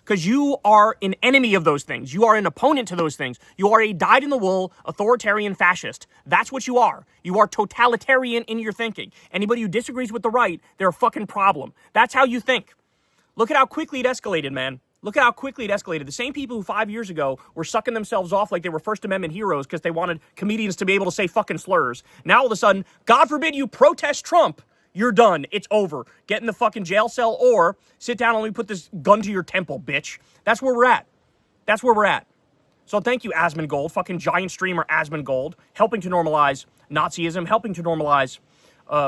because you are an enemy of those things. You are an opponent to those things. You are a dyed-in-the-wool authoritarian fascist. That's what you are. You are totalitarian in your thinking. Anybody who disagrees with the right, they're a fucking problem. That's how you think. Look at how quickly it escalated, man. Look at how quickly it escalated. The same people who 5 years ago were sucking themselves off like they were First Amendment heroes because they wanted comedians to be able to say fucking slurs. Now all of a sudden, God forbid you protest Trump. You're done. It's over. Get in the fucking jail cell or sit down and let me put this gun to your temple, bitch. That's where we're at. That's where we're at. So thank you, Asmongold, fucking giant streamer Asmongold, helping to normalize Nazism, helping to normalize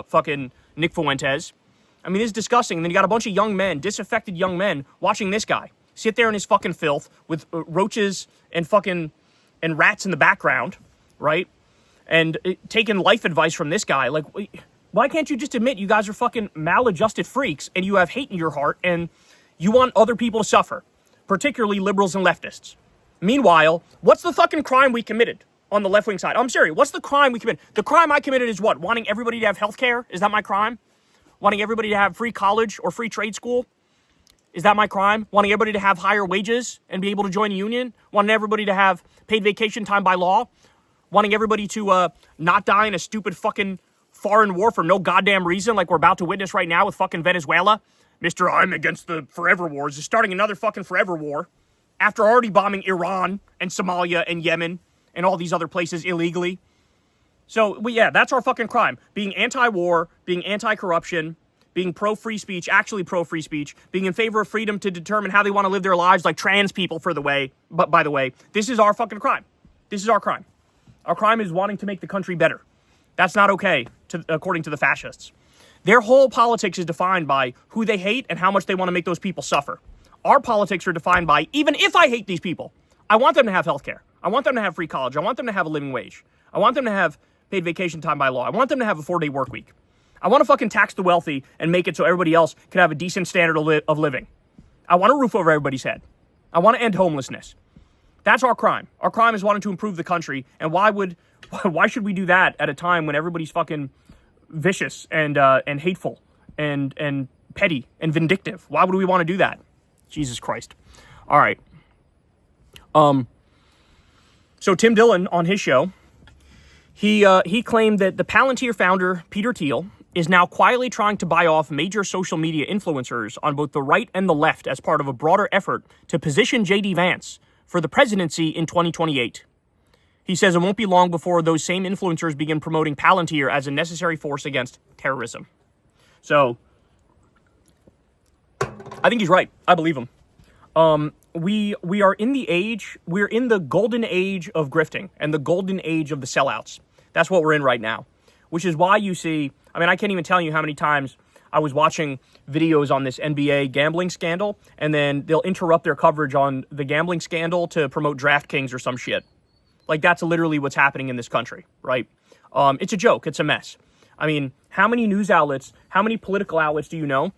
fucking Nick Fuentes. I mean, this is disgusting. And then you got a bunch of young men, disaffected young men, watching this guy sit there in his fucking filth with roaches and fucking and rats in the background, right? And taking life advice from this guy. Like, why can't you just admit you guys are fucking maladjusted freaks and you have hate in your heart and you want other people to suffer, particularly liberals and leftists? Meanwhile, what's the fucking crime we committed on the left-wing side? I'm serious. What's the crime we committed? The crime I committed is what? Wanting everybody to have health care? Is that my crime? Wanting everybody to have free college or free trade school? Is that my crime? Wanting everybody to have higher wages and be able to join a union? Wanting everybody to have paid vacation time by law? Wanting everybody to not die in a stupid fucking foreign war for no goddamn reason like we're about to witness right now with fucking Venezuela? Mr. I'm against the forever wars is starting another fucking forever war after already bombing Iran and Somalia and Yemen and all these other places illegally. So, yeah, that's our fucking crime. Being anti-war, being anti-corruption, being pro-free speech, actually pro-free speech, being in favor of freedom to determine how they want to live their lives like trans people but by the way, this is our fucking crime. This is our crime. Our crime is wanting to make the country better. That's not okay, according to the fascists. Their whole politics is defined by who they hate and how much they want to make those people suffer. Our politics are defined by, even if I hate these people, I want them to have health care. I want them to have free college. I want them to have a living wage. I want them to have paid vacation time by law. I want them to have a 4-day work week. I want to fucking tax the wealthy and make it so everybody else can have a decent standard of living. I want a roof over everybody's head. I want to end homelessness. That's our crime. Our crime is wanting to improve the country. And why should we do that at a time when everybody's fucking vicious and hateful and petty and vindictive? Why would we want to do that? Jesus Christ. All right. So Tim Dillon on his show, he claimed that the Palantir founder, Peter Thiel, is now quietly trying to buy off major social media influencers on both the right and the left as part of a broader effort to position J.D. Vance for the presidency in 2028. He says it won't be long before those same influencers begin promoting Palantir as a necessary force against terrorism. So, I think he's right. I believe him. We are in we're in the golden age of grifting and the golden age of the sellouts. That's what we're in right now, which is why you see, I mean, I can't even tell you how many times I was watching videos on this NBA gambling scandal, and then they'll interrupt their coverage on the gambling scandal to promote DraftKings or some shit. Like, that's literally what's happening in this country, right? It's a joke. It's a mess. I mean, how many news outlets, how many political outlets do you know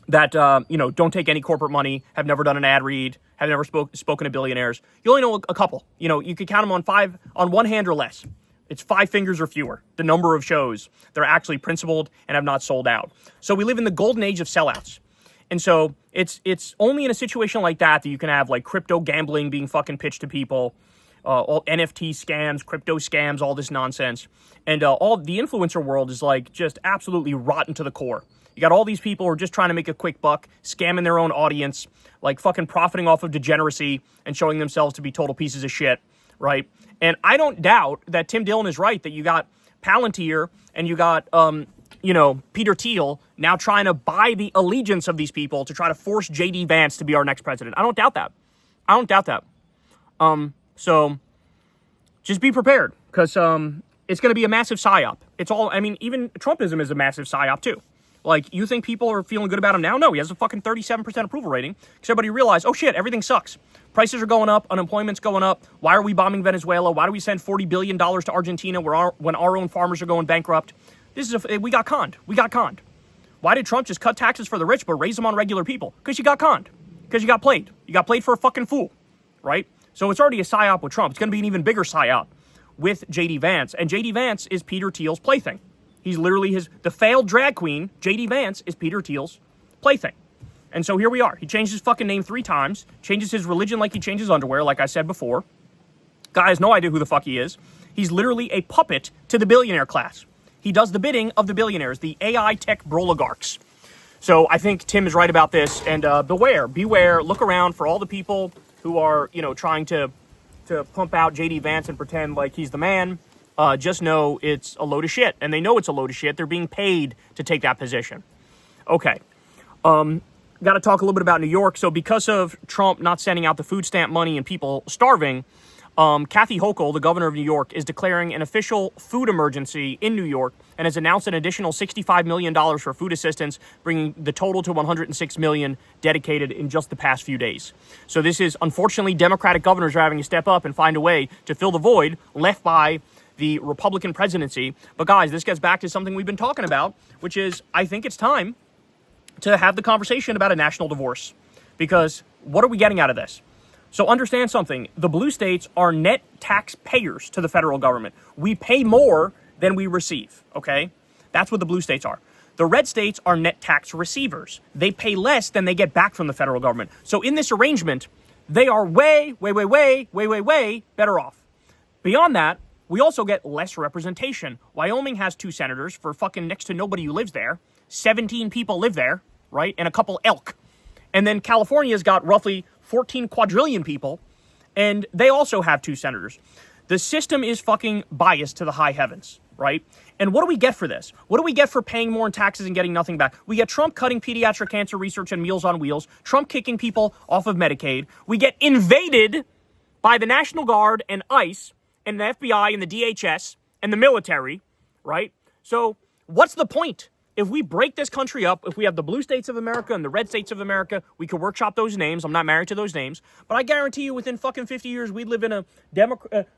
that, don't take any corporate money, have never done an ad read, have never spoken to billionaires? You only know a couple. You could count them on one hand or less. It's 5 fingers or fewer, the number of shows that are actually principled and have not sold out. So we live in the golden age of sellouts. And so it's only in a situation like that you can have like crypto gambling being fucking pitched to people, all NFT scams, crypto scams, all this nonsense. And all the influencer world is like just absolutely rotten to the core. You got all these people who are just trying to make a quick buck, scamming their own audience, like fucking profiting off of degeneracy and showing themselves to be total pieces of shit, right? And I don't doubt that Tim Dillon is right, that you got Palantir and you got, Peter Thiel now trying to buy the allegiance of these people to try to force J.D. Vance to be our next president. I don't doubt that. So just be prepared, because it's going to be a massive psyop. Even Trumpism is a massive psyop too. Like, you think people are feeling good about him now? No, he has a fucking 37% approval rating because everybody realized, oh shit, everything sucks. Prices are going up, unemployment's going up. Why are we bombing Venezuela? Why do we send $40 billion to Argentina when our own farmers are going bankrupt? We got conned. Why did Trump just cut taxes for the rich but raise them on regular people? Because you got conned. Because you got played. You got played for a fucking fool, right? So it's already a psyop with Trump. It's going to be an even bigger psyop with J.D. Vance. And J.D. Vance is Peter Thiel's plaything. He's literally the failed drag queen, J.D. Vance, is Peter Thiel's plaything. And so here we are. He changed his fucking name 3 times, changes his religion like he changes underwear, like I said before. Guy has no idea who the fuck he is. He's literally a puppet to the billionaire class. He does the bidding of the billionaires, the AI tech broligarchs. So I think Tim is right about this, and beware, look around for all the people who are, trying to pump out J.D. Vance and pretend like he's the man. Just know it's a load of shit, and they know it's a load of shit. They're being paid to take that position. Okay. Got to talk a little bit about New York. So because of Trump not sending out the food stamp money and people starving, Kathy Hochul, the governor of New York, is declaring an official food emergency in New York and has announced an additional $65 million for food assistance, bringing the total to $106 million dedicated in just the past few days. So this is, unfortunately, Democratic governors are having to step up and find a way to fill the void left by the Republican presidency. But guys, this gets back to something we've been talking about, which is I think it's time to have the conversation about a national divorce. Because what are we getting out of this? So understand something. The blue states are net taxpayers to the federal government. We pay more than we receive, okay? That's what the blue states are. The red states are net tax receivers. They pay less than they get back from the federal government. So in this arrangement, they are way better off. Beyond that, we also get less representation. Wyoming has 2 senators for fucking next to nobody who lives there. 17 people live there, right? And a couple elk. And then California's got roughly 14 quadrillion people, and they also have 2 senators. The system is fucking biased to the high heavens, right? And what do we get for this? What do we get for paying more in taxes and getting nothing back? We get Trump cutting pediatric cancer research and Meals on Wheels, Trump kicking people off of Medicaid. We get invaded by the National Guard and ICE and the FBI and the DHS and the military, right? So what's the point? If we break this country up, if we have the blue states of America and the red states of America, we could workshop those names. I'm not married to those names. But I guarantee you within fucking 50 years, we'd live in a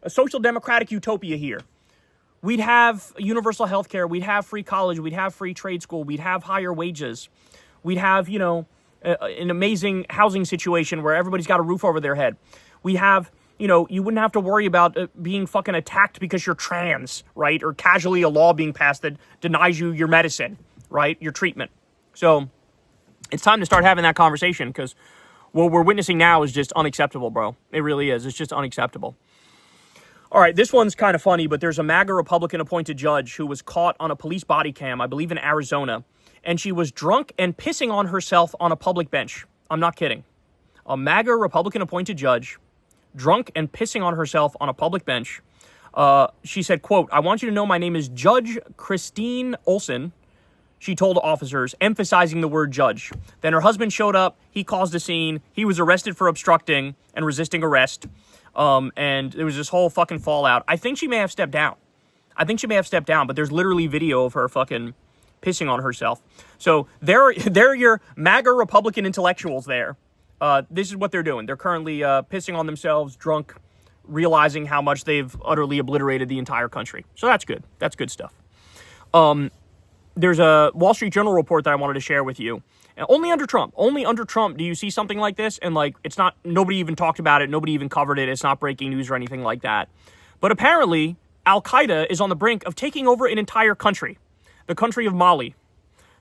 social democratic utopia here. We'd have universal health care. We'd have free college. We'd have free trade school. We'd have higher wages. We'd have, an amazing housing situation where everybody's got a roof over their head. We have, you wouldn't have to worry about being fucking attacked because you're trans, right? Or casually a law being passed that denies you your medicine, right? Your treatment. So it's time to start having that conversation because what we're witnessing now is just unacceptable, bro. It really is. It's just unacceptable. All right, this one's kind of funny, but there's a MAGA Republican-appointed judge who was caught on a police body cam, I believe in Arizona, and she was drunk and pissing on herself on a public bench. I'm not kidding. A MAGA Republican-appointed judge, drunk and pissing on herself on a public bench. She said, quote, "I want you to know my name is Judge Christine Olson," she told officers, emphasizing the word judge. Then her husband showed up. He caused a scene. He was arrested for obstructing and resisting arrest. And there was this whole fucking fallout. I think she may have stepped down. But there's literally video of her fucking pissing on herself. So they're your MAGA Republican intellectuals there. This is what they're doing. They're currently pissing on themselves, drunk, realizing how much they've utterly obliterated the entire country. So that's good. That's good stuff. There's a Wall Street Journal report that I wanted to share with you. And only under Trump do you see something like this. And it's not, nobody even talked about it. Nobody even covered it. It's not breaking news or anything like that. But apparently, Al-Qaeda is on the brink of taking over an entire country, the country of Mali.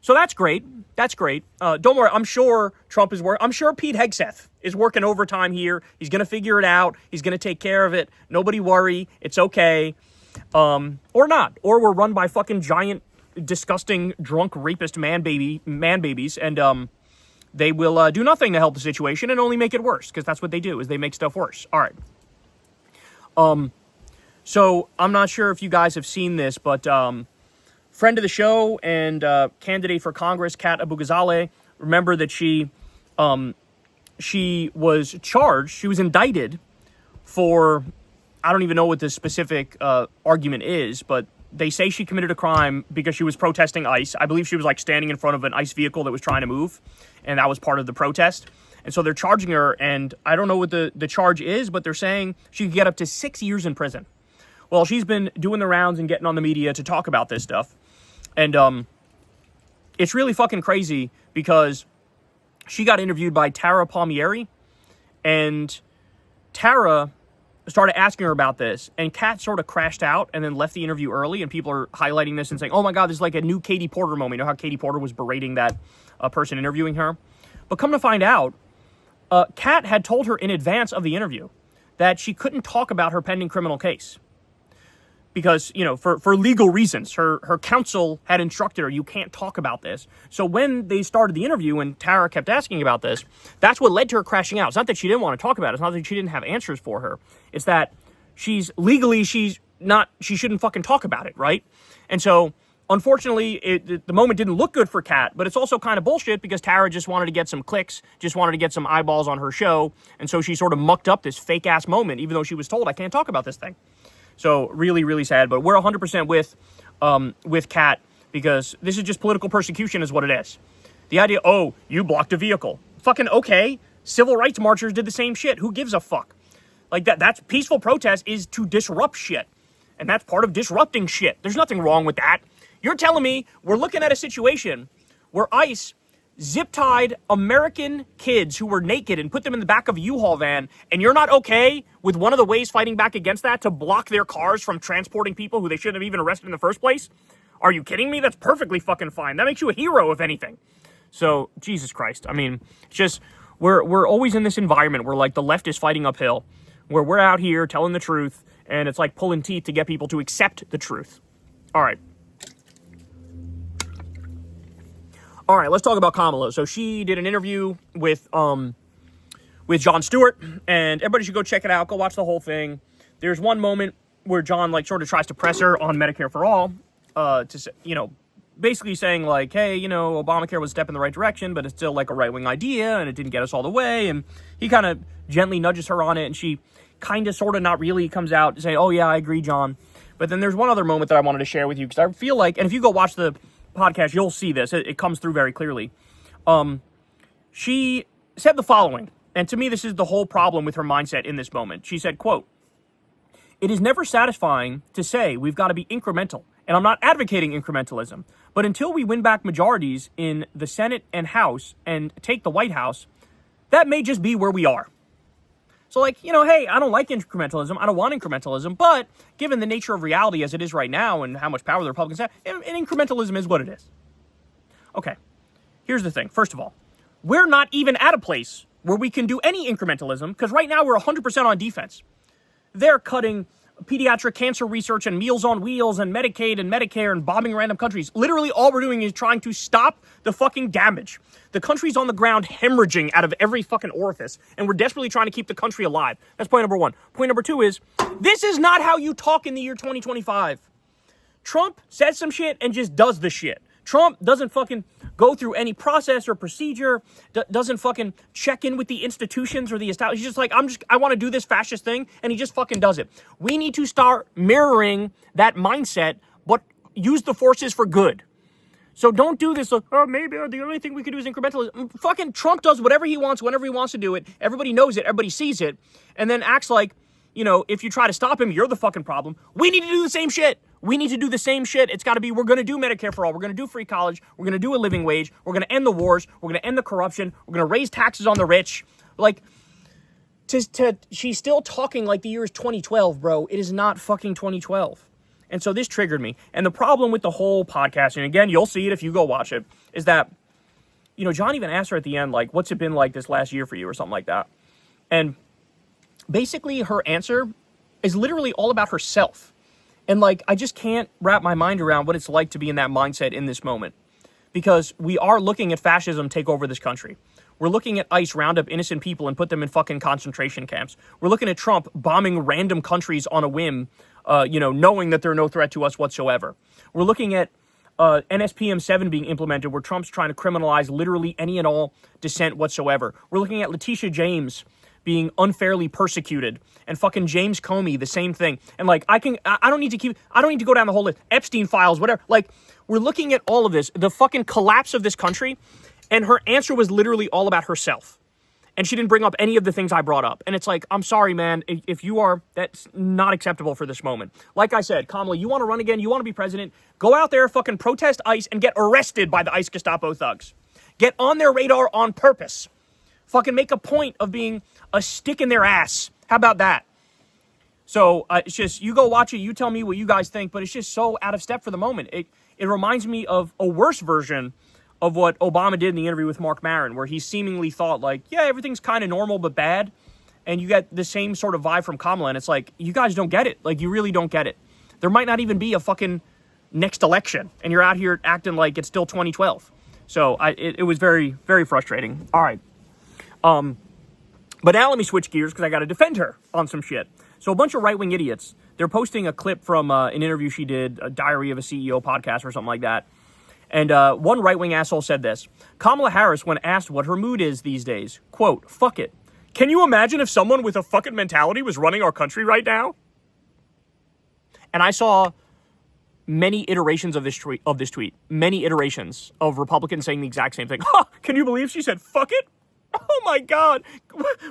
So that's great. Don't worry. I'm sure Trump is I'm sure Pete Hegseth is working overtime here. He's going to figure it out. He's going to take care of it. Nobody worry. It's okay. Or not. Or we're run by fucking giant, disgusting, drunk, rapist man babies. And they will do nothing to help the situation and only make it worse. Because that's what they do, is they make stuff worse. All right. So I'm not sure if you guys have seen this, but friend of the show and candidate for Congress, Kat Abu-Ghazaleh, remember that she was charged, she was indicted for, I don't even know what the specific argument is, but they say she committed a crime because she was protesting ICE. I believe she was standing in front of an ICE vehicle that was trying to move, and that was part of the protest. And so they're charging her, and I don't know what the charge is, but they're saying she could get up to 6 years in prison. Well, she's been doing the rounds and getting on the media to talk about this stuff. And it's really fucking crazy because she got interviewed by Tara Palmieri, and Tara started asking her about this, and Kat sort of crashed out and then left the interview early, and people are highlighting this and saying, oh my God, this is like a new Katie Porter moment. You know how Katie Porter was berating that person interviewing her? But come to find out, Kat had told her in advance of the interview that she couldn't talk about her pending criminal case. Because, for legal reasons, her counsel had instructed her, you can't talk about this. So when they started the interview and Tara kept asking about this, that's what led to her crashing out. It's not that she didn't want to talk about it. It's not that she didn't have answers for her. It's that she shouldn't fucking talk about it, right? And so, unfortunately, the moment didn't look good for Kat, but it's also kind of bullshit because Tara just wanted to get some clicks, just wanted to get some eyeballs on her show, and so she sort of mucked up this fake-ass moment, even though she was told, I can't talk about this thing. So really, really sad, but we're 100% with Kat because this is just political persecution is what it is. The idea, you blocked a vehicle. Fucking okay. Civil rights marchers did the same shit. Who gives a fuck? Like that's peaceful protest is to disrupt shit. And that's part of disrupting shit. There's nothing wrong with that. You're telling me we're looking at a situation where ICE zip-tied American kids who were naked and put them in the back of a U-Haul van, and you're not okay with one of the ways fighting back against that to block their cars from transporting people who they shouldn't have even arrested in the first place? Are you kidding me? That's perfectly fucking fine. That makes you a hero, if anything. So, Jesus Christ. I mean, it's just, we're always in this environment where, like, the left is fighting uphill, where we're out here telling the truth, and it's like pulling teeth to get people to accept the truth. All right, let's talk about Kamala. So she did an interview with Jon Stewart, and everybody should go check it out. Go watch the whole thing. There's one moment where Jon, like, sort of tries to press her on Medicare for All, basically saying, like, hey, Obamacare was a step in the right direction, but it's still, like, a right-wing idea, and it didn't get us all the way, and he kind of gently nudges her on it, and she kind of, sort of, not really comes out to say, oh, yeah, I agree, Jon. But then there's one other moment that I wanted to share with you, because I feel like, and if you go watch the podcast, you'll see this. It comes through very clearly. She said the following, and to me, this is the whole problem with her mindset in this moment. She said, quote, "It is never satisfying to say we've got to be incremental, and I'm not advocating incrementalism, but until we win back majorities in the Senate and House and take the White House, that may just be where we are." So, like, hey, I don't like incrementalism. I don't want incrementalism. But given the nature of reality as it is right now and how much power the Republicans have, and incrementalism is what it is. Okay, here's the thing. First of all, we're not even at a place where we can do any incrementalism because right now we're 100% on defense. They're cutting pediatric cancer research and Meals on Wheels and Medicaid and Medicare and bombing random countries. Literally all we're doing is trying to stop the fucking damage. The country's on the ground hemorrhaging out of every fucking orifice, and we're desperately trying to keep the country alive. That's point number one. Point number two is, this is not how you talk in the year 2025. Trump says some shit and just does the shit. Trump doesn't fucking go through any process or procedure, doesn't fucking check in with the institutions or the establishment. He's just like, I want to do this fascist thing, and he just fucking does it. We need to start mirroring that mindset, but use the forces for good. So don't do this, like, maybe the only thing we could do is incrementalism. Fucking Trump does whatever he wants, whenever he wants to do it. Everybody knows it, everybody sees it, and then acts like, if you try to stop him, you're the fucking problem. We need to do the same shit. We need to do the same shit. It's got to be, we're going to do Medicare for all. We're going to do free college. We're going to do a living wage. We're going to end the wars. We're going to end the corruption. We're going to raise taxes on the rich. Like, she's still talking like the year is 2012, bro. It is not fucking 2012. And so this triggered me. And the problem with the whole podcast, and again, you'll see it if you go watch it, is that, Jon even asked her at the end, like, what's it been like this last year for you or something like that? And basically her answer is literally all about herself. And, like, I just can't wrap my mind around what it's like to be in that mindset in this moment. Because we are looking at fascism take over this country. We're looking at ICE round up innocent people and put them in fucking concentration camps. We're looking at Trump bombing random countries on a whim, knowing that they're no threat to us whatsoever. We're looking at NSPM 7 being implemented, where Trump's trying to criminalize literally any and all dissent whatsoever. We're looking at Letitia James being unfairly persecuted, and fucking James Comey, the same thing. And, like, I don't need to go down the whole list. Epstein files, whatever. Like, we're looking at all of this, the fucking collapse of this country, and her answer was literally all about herself. And she didn't bring up any of the things I brought up. And it's like, I'm sorry, man, if you are, that's not acceptable for this moment. Like I said, Kamala, you want to run again, you want to be president, go out there, fucking protest ICE, and get arrested by the ICE Gestapo thugs. Get on their radar on purpose. Fucking make a point of being a stick in their ass. How about that? So it's just, you go watch it, you tell me what you guys think, but it's just so out of step for the moment. It reminds me of a worse version of what Obama did in the interview with Mark Maron, where he seemingly thought, like, yeah, everything's kind of normal but bad. And you get the same sort of vibe from Kamala, and it's like, you guys don't get it. Like, you really don't get it. There might not even be a fucking next election, and you're out here acting like it's still 2012. So it was very, very frustrating. All right. But now let me switch gears because I got to defend her on some shit. So a bunch of right-wing idiots, they're posting a clip from an interview she did, a Diary of a CEO podcast or something like that. And one right-wing asshole said this: Kamala Harris, when asked what her mood is these days, quote, "Fuck it. Can you imagine if someone with a fucking mentality was running our country right now?" And I saw many iterations of this tweet, many iterations of Republicans saying the exact same thing. Can you believe she said, fuck it? Oh my God.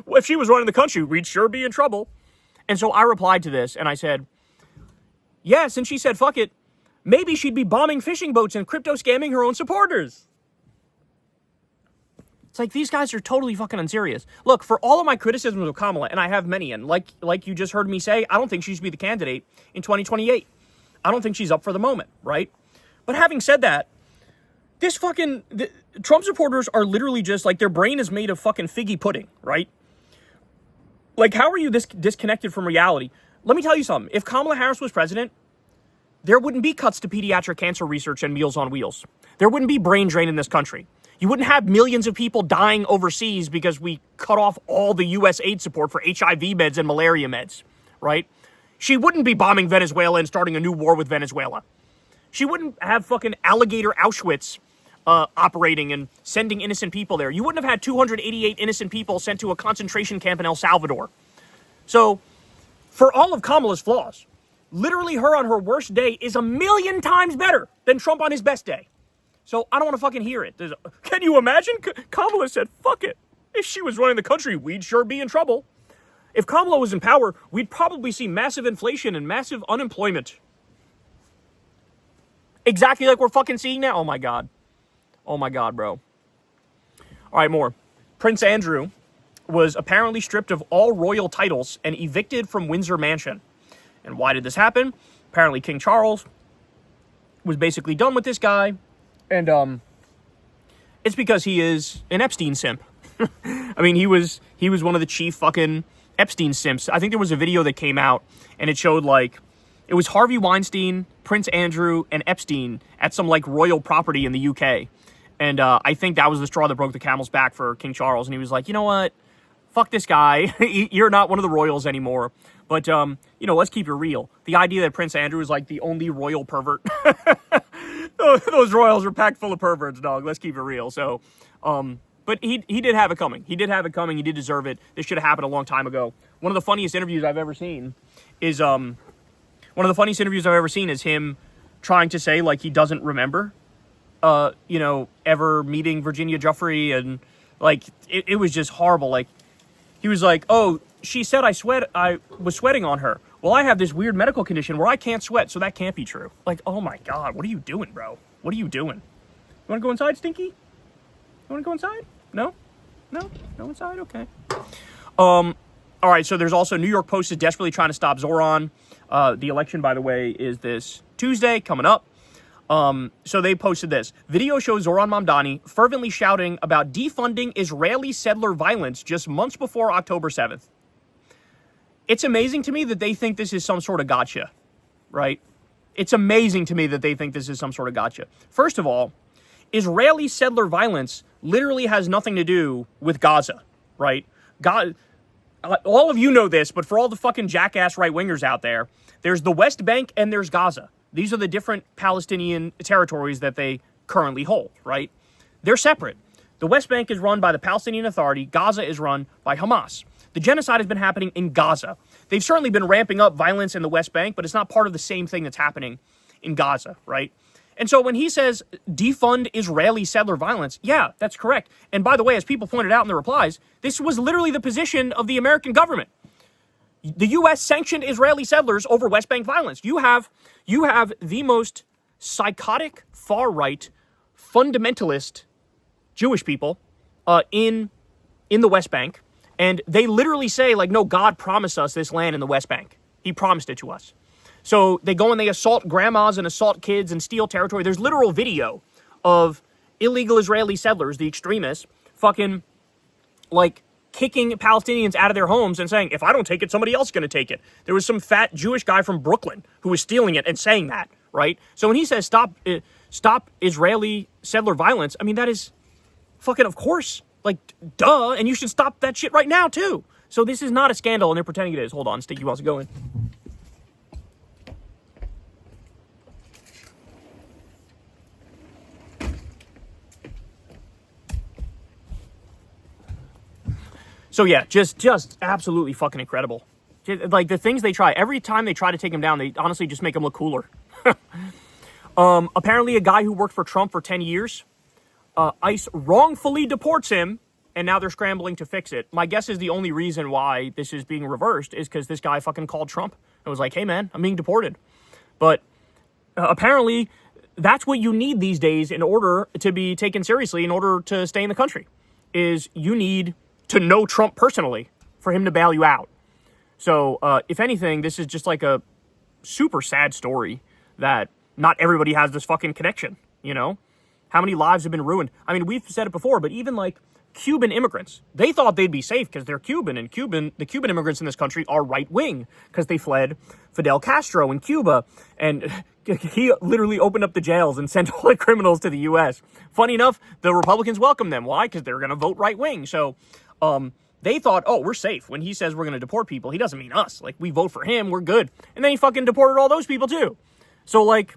If she was running the country, we'd sure be in trouble. And so I replied to this and I said, yeah, since she said, fuck it, maybe she'd be bombing fishing boats and crypto scamming her own supporters. It's like, these guys are totally fucking unserious. Look, for all of my criticisms of Kamala, and I have many, and like you just heard me say, I don't think she should be the candidate in 2028. I don't think she's up for the moment, right? But having said that, Trump supporters are literally just like, their brain is made of fucking figgy pudding, right? Like, how are you this disconnected from reality? Let me tell you something. If Kamala Harris was president, there wouldn't be cuts to pediatric cancer research and Meals on Wheels. There wouldn't be brain drain in this country. You wouldn't have millions of people dying overseas because we cut off all the U.S. aid support for HIV meds and malaria meds, right? She wouldn't be bombing Venezuela and starting a new war with Venezuela. She wouldn't have fucking alligator Auschwitz operating and sending innocent people there. You wouldn't have had 288 innocent people sent to a concentration camp in El Salvador. So, for all of Kamala's flaws, literally her on her worst day is 1,000,000 times better than Trump on his best day. So, I don't want to fucking hear it. Can you imagine? Kamala said, fuck it. If she was running the country, we'd sure be in trouble. If Kamala was in power, we'd probably see massive inflation and massive unemployment. Exactly like we're fucking seeing now. Oh my God. Oh my God, bro. All right, more. Prince Andrew was apparently stripped of all royal titles and evicted from Windsor Mansion. And why did this happen? Apparently King Charles was basically done with this guy. And it's because he is an Epstein simp. I mean, he was one of the chief fucking Epstein simps. I think there was a video that came out and it showed like, it was Harvey Weinstein, Prince Andrew, and Epstein at some like royal property in the UK. And I think that was the straw that broke the camel's back for King Charles. And he was like, you know what? Fuck this guy. You're not one of the royals anymore. But, let's keep it real. The idea that Prince Andrew is like the only royal pervert. Those royals are packed full of perverts, dog. Let's keep it real. So, but he did have it coming. He did have it coming. He did deserve it. This should have happened a long time ago. One of the funniest interviews I've ever seen is him trying to say like he doesn't remember, ever meeting Virginia Giuffre, and like it was just horrible. Like he was like, "Oh, she said I was sweating on her. Well, I have this weird medical condition where I can't sweat, so that can't be true." Like, oh my God, what are you doing, bro? What are you doing? You want to go inside, Stinky? You want to go inside? No inside. Okay. All right. So there's also New York Post is desperately trying to stop Zoran. The election, by the way, is this Tuesday coming up. So they posted this. Video shows Zoran Mamdani fervently shouting about defunding Israeli settler violence just months before October 7th. It's amazing to me that they think this is some sort of gotcha, right? It's amazing to me that they think this is some sort of gotcha. First of all, Israeli settler violence literally has nothing to do with Gaza, right? All of you know this, but for all the fucking jackass right-wingers out there, there's the West Bank and there's Gaza. These are the different Palestinian territories that they currently hold, right? They're separate. The West Bank is run by the Palestinian Authority. Gaza is run by Hamas. The genocide has been happening in Gaza. They've certainly been ramping up violence in the West Bank, but it's not part of the same thing that's happening in Gaza, right? And so when he says defund Israeli settler violence, yeah, that's correct. And by the way, as people pointed out in the replies, this was literally the position of the American government. The U.S. sanctioned Israeli settlers over West Bank violence. You have the most psychotic, far-right, fundamentalist Jewish people in the West Bank. And they literally say, like, no, God promised us this land in the West Bank. He promised it to us. So they go and they assault grandmas and assault kids and steal territory. There's literal video of illegal Israeli settlers, the extremists, fucking, like, kicking Palestinians out of their homes and saying, if I don't take it, somebody else is going to take it. There was some fat Jewish guy from Brooklyn who was stealing it and saying that, right? So when he says stop Israeli settler violence, I mean, that is fucking, of course, like, duh, and you should stop that shit right now, too. So this is not a scandal, and they're pretending it is. Hold on, Sticky wants to go in. So yeah, just absolutely fucking incredible. Like, the things they try, every time they try to take him down, they honestly just make him look cooler. Apparently a guy who worked for Trump for 10 years, ICE wrongfully deports him, and now they're scrambling to fix it. My guess is the only reason why this is being reversed is because this guy fucking called Trump and was like, hey man, I'm being deported. But apparently that's what you need these days in order to be taken seriously, in order to stay in the country, is you need to know Trump personally for him to bail you out. So, if anything, this is just like a super sad story that not everybody has this fucking connection, you know? How many lives have been ruined? I mean, we've said it before, but even like Cuban immigrants, they thought they'd be safe because they're Cuban, and the Cuban immigrants in this country are right-wing because they fled Fidel Castro in Cuba, and he literally opened up the jails and sent all the criminals to the U.S. Funny enough, the Republicans welcomed them. Why? Because they're going to vote right-wing. So, they thought, oh, we're safe. When he says we're going to deport people, he doesn't mean us. Like, we vote for him, we're good. And then he fucking deported all those people too. So, like,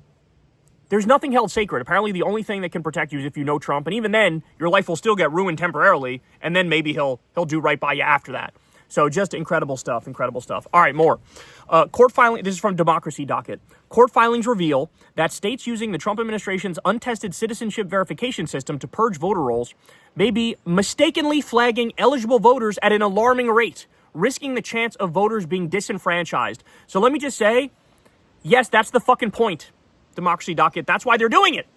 there's nothing held sacred. Apparently, the only thing that can protect you is if you know Trump. And even then, your life will still get ruined temporarily. And then maybe he'll do right by you after that. So just incredible stuff, incredible stuff. All right, more. Court filing, this is from Democracy Docket. Court filings reveal that states using the Trump administration's untested citizenship verification system to purge voter rolls may be mistakenly flagging eligible voters at an alarming rate, risking the chance of voters being disenfranchised. So let me just say, yes, that's the fucking point, Democracy Docket. That's why they're doing it.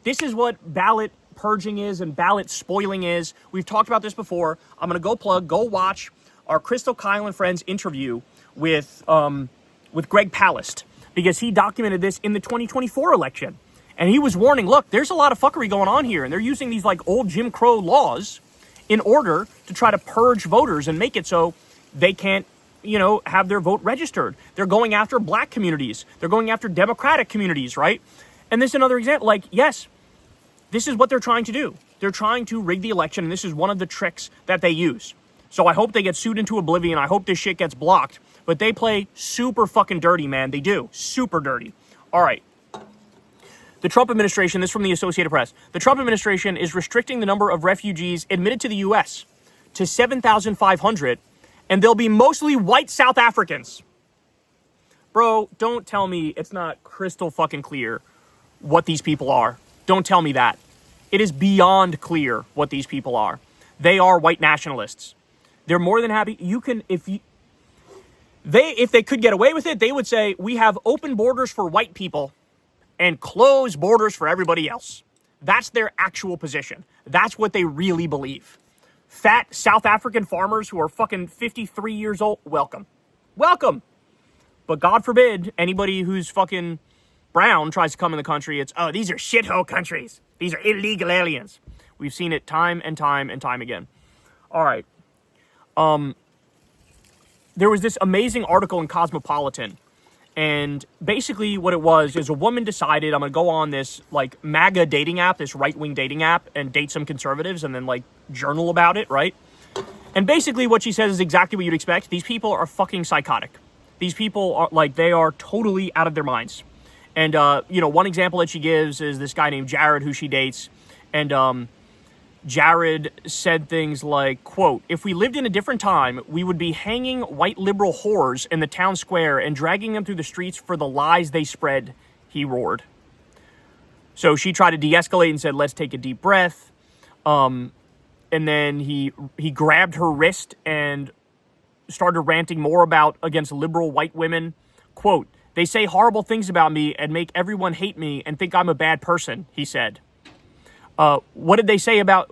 This is what ballot purging is and ballot spoiling is. We've talked about this before. I'm going to go watch our Crystal Kyle and Friends interview with Greg Palast, because he documented this in the 2024 election. And he was warning, look, there's a lot of fuckery going on here, and they're using these like old Jim Crow laws in order to try to purge voters and make it so they can't, have their vote registered. They're going after black communities. They're going after Democratic communities, right? And this is another example. Like, yes, this is what they're trying to do. They're trying to rig the election, and this is one of the tricks that they use. So I hope they get sued into oblivion. I hope this shit gets blocked. But they play super fucking dirty, man. They do. Super dirty. All right. The Trump administration, this from the Associated Press. The Trump administration is restricting the number of refugees admitted to the U.S. to 7,500, and they'll be mostly white South Africans. Bro, don't tell me it's not crystal fucking clear what these people are. Don't tell me that. It is beyond clear what these people are. They are white nationalists. They're more than happy. If they could get away with it, they would say, we have open borders for white people and closed borders for everybody else. That's their actual position. That's what they really believe. Fat South African farmers who are fucking 53 years old, welcome. Welcome. But God forbid anybody who's fucking brown tries to come in the country. It's, oh, these are shithole countries. These are illegal aliens. We've seen it time and time and time again. All right. There was this amazing article in Cosmopolitan, and basically what it was is a woman decided, I'm going to go on this like MAGA dating app, this right-wing dating app, and date some conservatives and then like journal about it, right? And basically what she says is exactly what you'd expect. These people are fucking psychotic. These people are like, they are totally out of their minds. And, one example that she gives is this guy named Jared who she dates, and, Jared said things like, quote, if we lived in a different time, we would be hanging white liberal whores in the town square and dragging them through the streets for the lies they spread, he roared. So she tried to de-escalate and said, let's take a deep breath. And then he grabbed her wrist and started ranting more against liberal white women. Quote, they say horrible things about me and make everyone hate me and think I'm a bad person, he said. What did they say about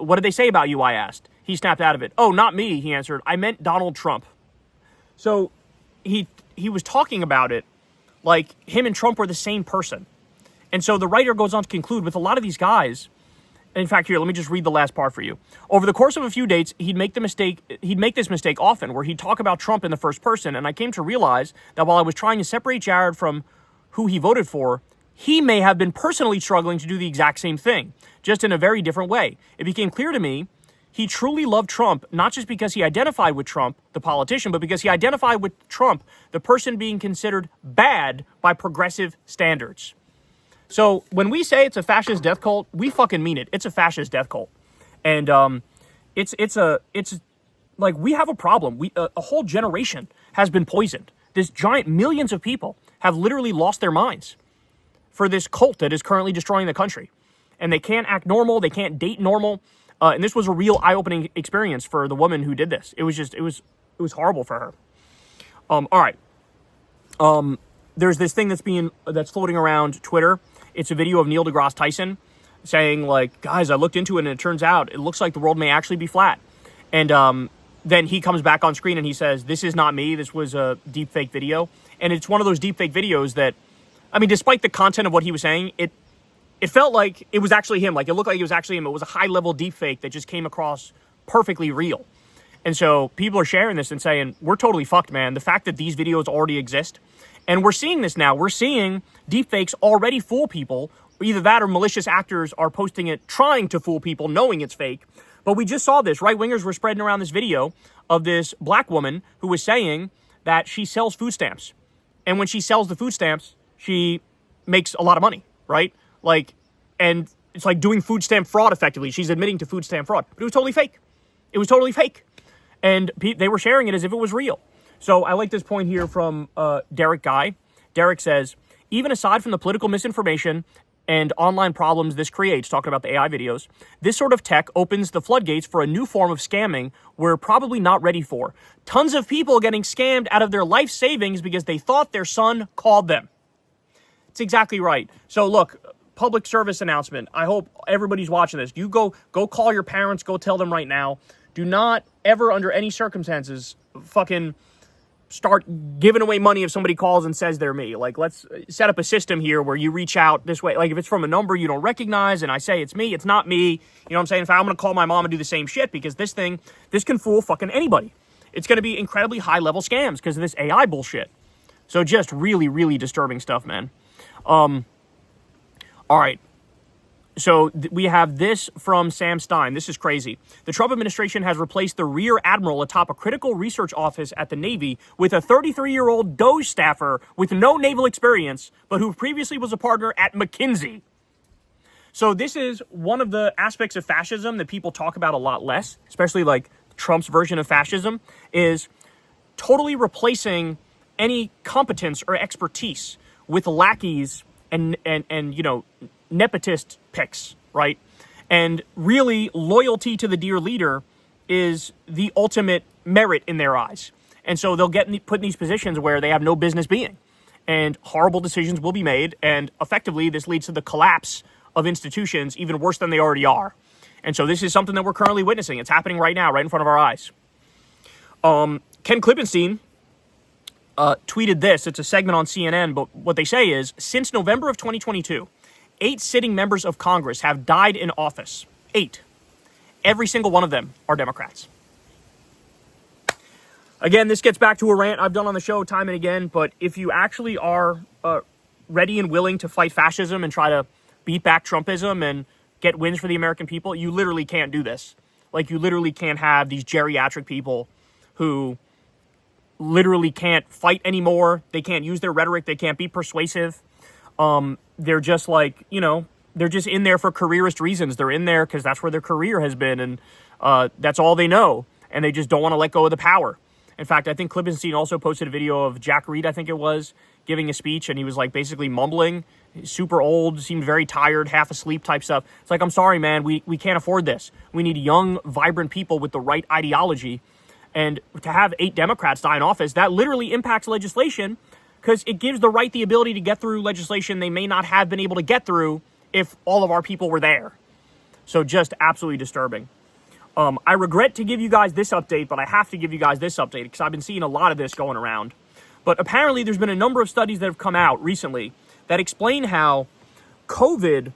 you? I asked. He snapped out of it. Oh, not me, he answered. I meant Donald Trump. So he was talking about it like him and Trump were the same person. And so the writer goes on to conclude with a lot of these guys, in fact, here, let me just read the last part for you. Over the course of a few dates, he'd make this mistake often, where he'd talk about Trump in the first person, and I came to realize that while I was trying to separate Jared from who he voted for, he may have been personally struggling to do the exact same thing, just in a very different way. It became clear to me he truly loved Trump, not just because he identified with Trump, the politician, but because he identified with Trump, the person being considered bad by progressive standards. So when we say it's a fascist death cult, we fucking mean it. It's a fascist death cult. And it's like, we have a problem. A whole generation has been poisoned. This giant, millions of people have literally lost their minds for this cult that is currently destroying the country. And they can't act normal. They can't date normal. And this was a real eye-opening experience for the woman who did this. It was horrible for her. All right. There's this thing that's floating around Twitter. It's a video of Neil deGrasse Tyson saying, like, guys, I looked into it and it turns out it looks like the world may actually be flat. And then he comes back on screen and he says, this is not me. This was a deepfake video. And it's one of those deepfake videos that, I mean, despite the content of what he was saying, it felt like it was actually him. Like, it looked like it was actually him. It was a high-level deepfake that just came across perfectly real. And so people are sharing this and saying, we're totally fucked, man. The fact that these videos already exist. And we're seeing this now. We're seeing deepfakes already fool people. Either that or malicious actors are posting it, trying to fool people, knowing it's fake. But we just saw this. Right-wingers were spreading around this video of this black woman who was saying that she sells food stamps. And when she sells the food stamps, she makes a lot of money, right? Like, and it's like doing food stamp fraud effectively. She's admitting to food stamp fraud. But it was totally fake. It was totally fake. And they were sharing it as if it was real. So I like this point here from Derek Guy. Derek says, even aside from the political misinformation and online problems this creates, talking about the AI videos, this sort of tech opens the floodgates for a new form of scamming we're probably not ready for. Tons of people getting scammed out of their life savings because they thought their son called them. It's exactly right. So look, public service announcement. I hope everybody's watching this. You go call your parents. Go tell them right now. Do not ever, under any circumstances, fucking start giving away money if somebody calls and says they're me. Like, let's set up a system here where you reach out this way. Like, if it's from a number you don't recognize and I say it's me, it's not me. You know what I'm saying? In fact, I'm going to call my mom and do the same shit because this can fool fucking anybody. It's going to be incredibly high-level scams because of this AI bullshit. So just really, really disturbing stuff, man. All right. So we have this from Sam Stein. This is crazy. The Trump administration has replaced the rear admiral atop a critical research office at the Navy with a 33-year-old DOJ staffer with no naval experience, but who previously was a partner at McKinsey. So this is one of the aspects of fascism that people talk about a lot less, especially like Trump's version of fascism, is totally replacing any competence or expertise with lackeys and you know, nepotist picks, right? And really, loyalty to the dear leader is the ultimate merit in their eyes. And so they'll get put in these positions where they have no business being. And horrible decisions will be made. And effectively, this leads to the collapse of institutions even worse than they already are. And so this is something that we're currently witnessing. It's happening right now, right in front of our eyes. Ken Klippenstein tweeted this. It's a segment on CNN, but what they say is, since November of 2022, 8 sitting members of Congress have died in office. 8. Every single one of them are Democrats. Again, this gets back to a rant I've done on the show time and again, but if you actually are ready and willing to fight fascism and try to beat back Trumpism and get wins for the American people, you literally can't do this. Like, you literally can't have these geriatric people who literally can't fight anymore. They can't use their rhetoric. They can't be persuasive. They're just like, you know, they're just in there for careerist reasons. They're in there because that's where their career has been, and that's all they know. And they just don't want to let go of the power. In fact, I think Klippenstein also posted a video of Jack Reed, I think it was, giving a speech, and he was like basically mumbling, super old, seemed very tired, half asleep type stuff. It's like, I'm sorry, man, we can't afford this. We need young, vibrant people with the right ideology. And to have 8 Democrats die in office, that literally impacts legislation because it gives the right the ability to get through legislation they may not have been able to get through if all of our people were there. So just absolutely disturbing. I regret to give you guys this update, but I have to give you guys this update because I've been seeing a lot of this going around. But apparently there's been a number of studies that have come out recently that explain how COVID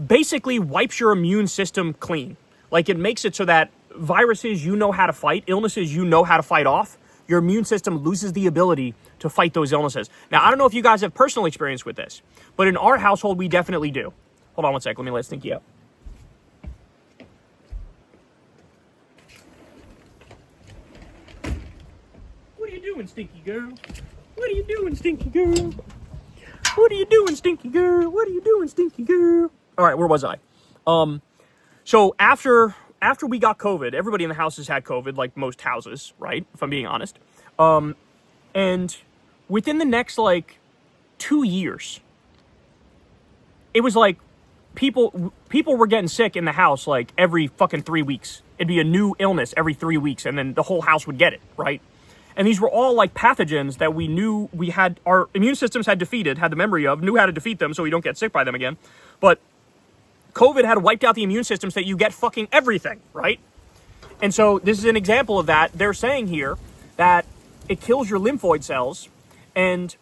basically wipes your immune system clean. Like, it makes it so that viruses you know how to fight, illnesses you know how to fight off, your immune system loses the ability to fight those illnesses. Now, I don't know if you guys have personal experience with this, but in our household, we definitely do. Hold on one sec. Let me let Stinky out. What are you doing, Stinky girl? What are you doing, Stinky girl? What are you doing, Stinky girl? What are you doing, Stinky girl? All right, where was I? So after we got COVID, everybody in the house has had COVID, like most houses, right? If I'm being honest. And within the next, 2 years, it was like people were getting sick in the house, every fucking 3 weeks. It'd be a new illness every 3 weeks, and then the whole house would get it, right? And these were all, pathogens that we knew our immune systems had defeated, had the memory of, knew how to defeat them so we don't get sick by them again. But COVID had wiped out the immune system so that you get fucking everything, right? And so this is an example of that. They're saying here that it kills your lymphoid cells and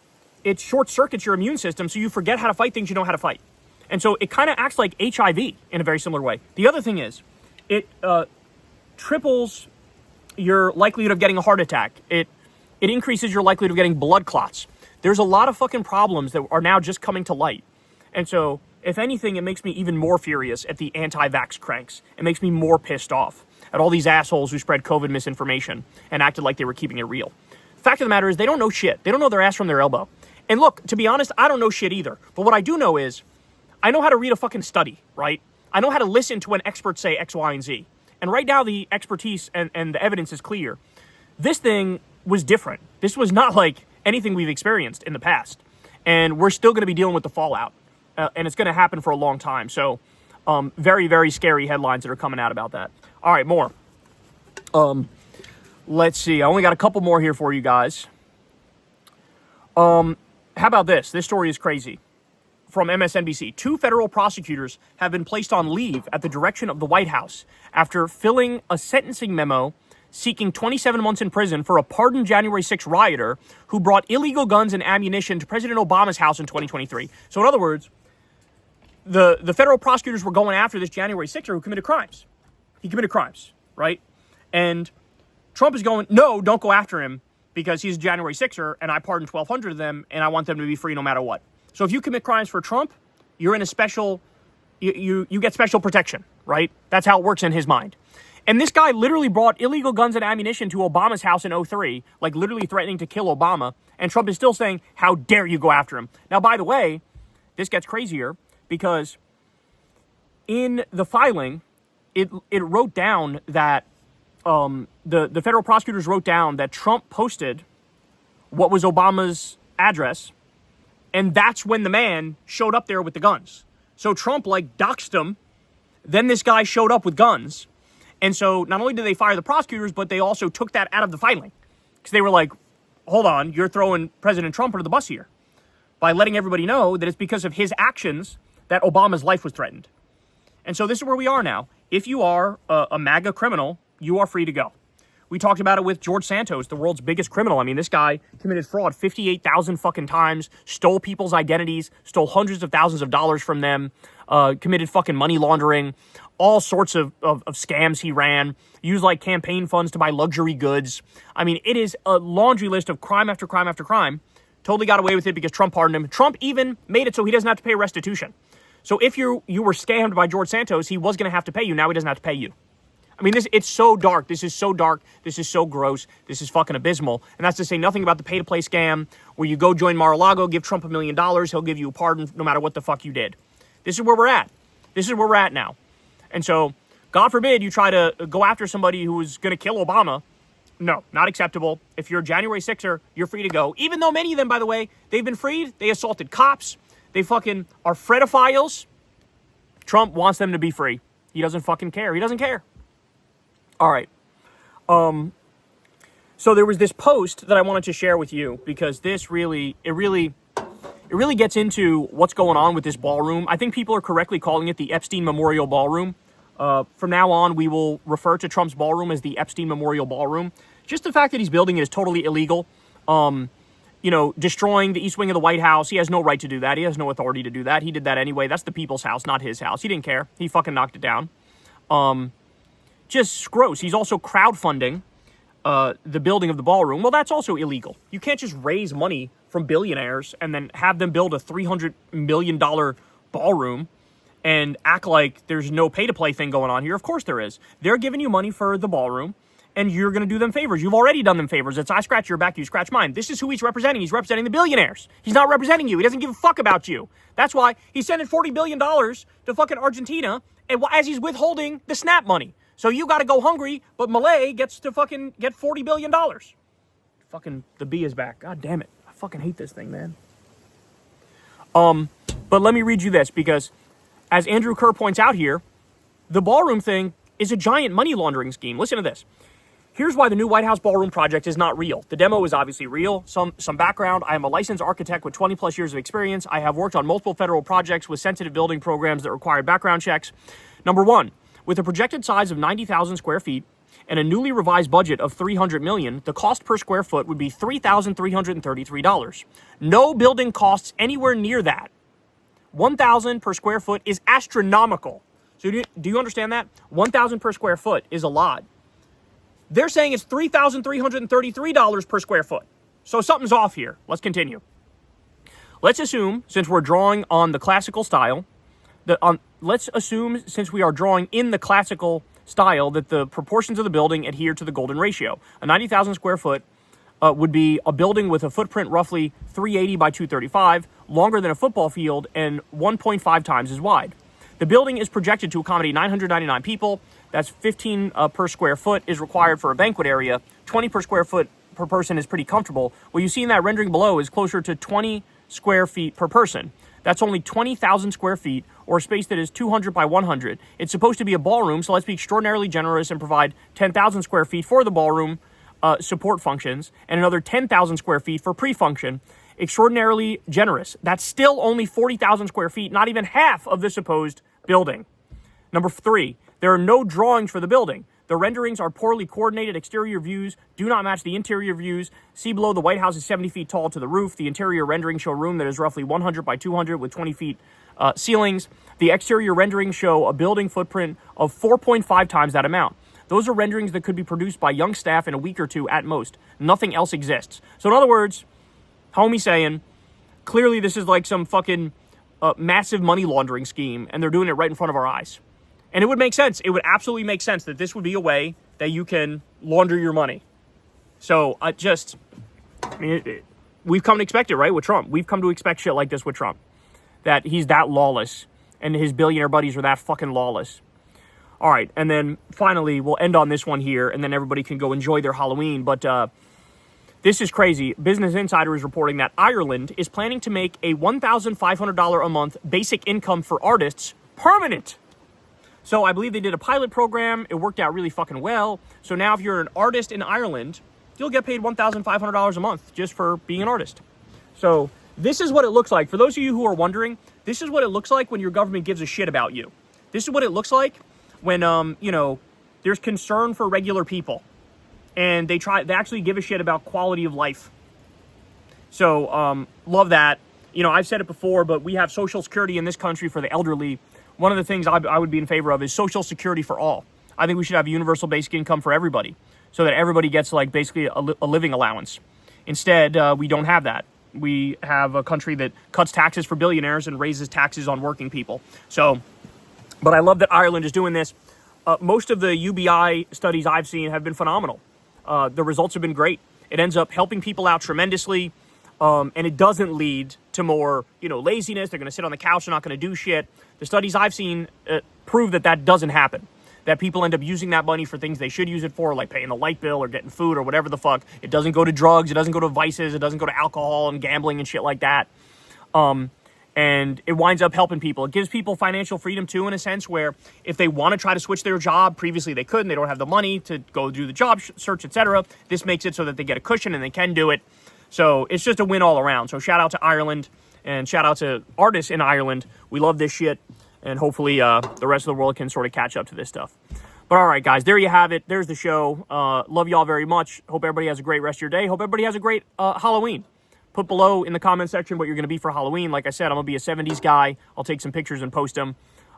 it short circuits your immune system so you forget how to fight things you know how to fight. And so it kind of acts like HIV in a very similar way. The other thing is it triples your likelihood of getting a heart attack. It increases your likelihood of getting blood clots. There's a lot of fucking problems that are now just coming to light. And so, if anything, it makes me even more furious at the anti-vax cranks. It makes me more pissed off at all these assholes who spread COVID misinformation and acted like they were keeping it real. Fact of the matter is, they don't know shit. They don't know their ass from their elbow. And look, to be honest, I don't know shit either. But what I do know is, I know how to read a fucking study, right? I know how to listen to an expert say X, Y, and Z. And right now, the expertise and the evidence is clear. This thing was different. This was not like anything we've experienced in the past. And we're still going to be dealing with the fallout. And it's going to happen for a long time. So, very, very scary headlines that are coming out about that. All right, more. Let's see. I only got a couple more here for you guys. How about this? This story is crazy. From MSNBC. 2 federal prosecutors have been placed on leave at the direction of the White House after filling a sentencing memo seeking 27 months in prison for a pardoned January 6 rioter who brought illegal guns and ammunition to President Obama's house in 2023. So in other words, the federal prosecutors were going after this January 6er who committed crimes. He committed crimes, right? And Trump is going, no, don't go after him because he's a January 6er and I pardoned 1,200 of them and I want them to be free no matter what. So if you commit crimes for Trump, you're in a special, you get special protection, right? That's how it works in his mind. And this guy literally brought illegal guns and ammunition to Obama's house in 2003, literally threatening to kill Obama. And Trump is still saying, how dare you go after him? Now, by the way, this gets crazier because in the filing, it wrote down that the federal prosecutors wrote down that Trump posted what was Obama's address. And that's when the man showed up there with the guns. So Trump, doxed him. Then this guy showed up with guns. And so not only did they fire the prosecutors, but they also took that out of the filing. Because they were like, hold on, you're throwing President Trump under the bus here. By letting everybody know that it's because of his actions that Obama's life was threatened. And so this is where we are now. If you are a MAGA criminal, you are free to go. We talked about it with George Santos, the world's biggest criminal. I mean, this guy committed fraud 58,000 fucking times, stole people's identities, stole hundreds of thousands of dollars from them, committed fucking money laundering, all sorts of scams he ran, used campaign funds to buy luxury goods. I mean, it is a laundry list of crime after crime after crime. Totally got away with it because Trump pardoned him. Trump even made it so he doesn't have to pay restitution. So if you were scammed by George Santos, he was going to have to pay you. Now he doesn't have to pay you. I mean, it's so dark. This is so dark. This is so gross. This is fucking abysmal. And that's to say nothing about the pay-to-play scam where you go join Mar-a-Lago, give Trump $1 million, he'll give you a pardon no matter what the fuck you did. This is where we're at. This is where we're at now. And so, God forbid you try to go after somebody who is going to kill Obama. No, not acceptable. If you're a January 6er, you're free to go. Even though many of them, by the way, they've been freed. They assaulted cops. They fucking are fredophiles. Trump wants them to be free. He doesn't fucking care. He doesn't care. All right. So there was this post that I wanted to share with you because this really gets into what's going on with this ballroom. I think people are correctly calling it the Epstein Memorial Ballroom. From now on, we will refer to Trump's ballroom as the Epstein Memorial Ballroom. Just the fact that he's building it is totally illegal. destroying the East Wing of the White House. He has no right to do that. He has no authority to do that. He did that anyway. That's the people's house, not his house. He didn't care. He fucking knocked it down. Just gross. He's also crowdfunding the building of the ballroom. Well, that's also illegal. You can't just raise money from billionaires and then have them build a $300 million ballroom and act like there's no pay-to-play thing going on here. Of course there is. They're giving you money for the ballroom, and you're going to do them favors. You've already done them favors. It's I scratch your back, you scratch mine. This is who he's representing. He's representing the billionaires. He's not representing you. He doesn't give a fuck about you. That's why he's sending $40 billion to fucking Argentina, and as he's withholding the SNAP money. So you got to go hungry, but Malay gets to fucking get $40 billion. Fucking the bee is back. God damn it. I fucking hate this thing, man. But let me read you this, because as Andrew Kerr points out here, the ballroom thing is a giant money laundering scheme. Listen to this. Here's why the new White House ballroom project is not real. The demo is obviously real. Some background. I am a licensed architect with 20 plus years of experience. I have worked on multiple federal projects with sensitive building programs that require background checks. Number one, with a projected size of 90,000 square feet and a newly revised budget of $300 million, the cost per square foot would be $3,333. No building costs anywhere near that. $1,000 per square foot is astronomical. So do you understand that? $1,000 per square foot is a lot. They're saying it's $3,333 per square foot. So something's off here. Let's continue. Let's assume, since we're drawing on the classical style, let's assume, since we are drawing in the classical style, that the proportions of the building adhere to the golden ratio. A 90,000 square foot would be a building with a footprint roughly 380 by 235, longer than a football field, and 1.5 times as wide. The building is projected to accommodate 999 people. That's 15 per square foot is required for a banquet area. 20 per square foot per person is pretty comfortable. What you see in that rendering below is closer to 20 square feet per person. That's only 20,000 square feet, or a space that is 200 by 100. It's supposed to be a ballroom, so let's be extraordinarily generous and provide 10,000 square feet for the ballroom support functions, and another 10,000 square feet for pre-function. Extraordinarily generous. That's still only 40,000 square feet, not even half of the supposed building. Number three, there are no drawings for the building. The renderings are poorly coordinated. Exterior views do not match the interior views. See below, the White House is 70 feet tall to the roof. The interior renderings show a room that is roughly 100 by 200 with 20 feet ceilings. The exterior renderings show a building footprint of 4.5 times that amount. Those are renderings that could be produced by young staff in a week or two at most. Nothing else exists. So in other words, homie saying, clearly this is like some fucking massive money laundering scheme, and they're doing it right in front of our eyes. And it would make sense. It would absolutely make sense that this would be a way that you can launder your money. So we've come to expect it, right, with Trump. We've come to expect shit like this with Trump. That he's that lawless, and his billionaire buddies are that fucking lawless. All right, and then finally, we'll end on this one here, and then everybody can go enjoy their Halloween. But this is crazy. Business Insider is reporting that Ireland is planning to make a $1,500 a month basic income for artists permanent. So I believe they did a pilot program. It worked out really fucking well. So now if you're an artist in Ireland, you'll get paid $1,500 a month just for being an artist. So this is what it looks like. For those of you who are wondering, this is what it looks like when your government gives a shit about you. This is what it looks like when, there's concern for regular people. And they actually give a shit about quality of life. So, love that. I've said it before, but we have Social Security in this country for the elderly. One of the things I would be in favor of is Social Security for all. I think we should have universal basic income for everybody, so that everybody gets basically a living allowance. Instead, we don't have that. We have a country that cuts taxes for billionaires and raises taxes on working people. So, but I love that Ireland is doing this. Most of the UBI studies I've seen have been phenomenal. The results have been great. It ends up helping people out tremendously, and it doesn't lead to more, laziness. They're going to sit on the couch. They're not going to do shit. The studies I've seen prove that doesn't happen. That people end up using that money for things they should use it for, like paying the light bill or getting food or whatever the fuck. It doesn't go to drugs. It doesn't go to vices. It doesn't go to alcohol and gambling and shit like that. And it winds up helping people. It gives people financial freedom too, in a sense, where if they want to try to switch their job, previously they couldn't, they don't have the money to go do the job search, etc. This makes it so that they get a cushion and they can do it. So it's just a win all around. So shout out to Ireland and shout out to artists in Ireland. We love this shit, and hopefully the rest of the world can sort of catch up to this stuff. But all right, guys, there you have it. There's the show. Love y'all very much. Hope everybody has a great rest of your day. Hope everybody has a great Halloween. Put below in the comment section what you're going to be for Halloween. Like I said, I'm going to be a 70s guy. I'll take some pictures and post them.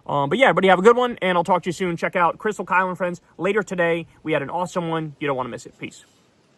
But yeah, everybody have a good one, and I'll talk to you soon. Check out Crystal, Kyle, and friends later today. We had an awesome one. You don't want to miss it. Peace.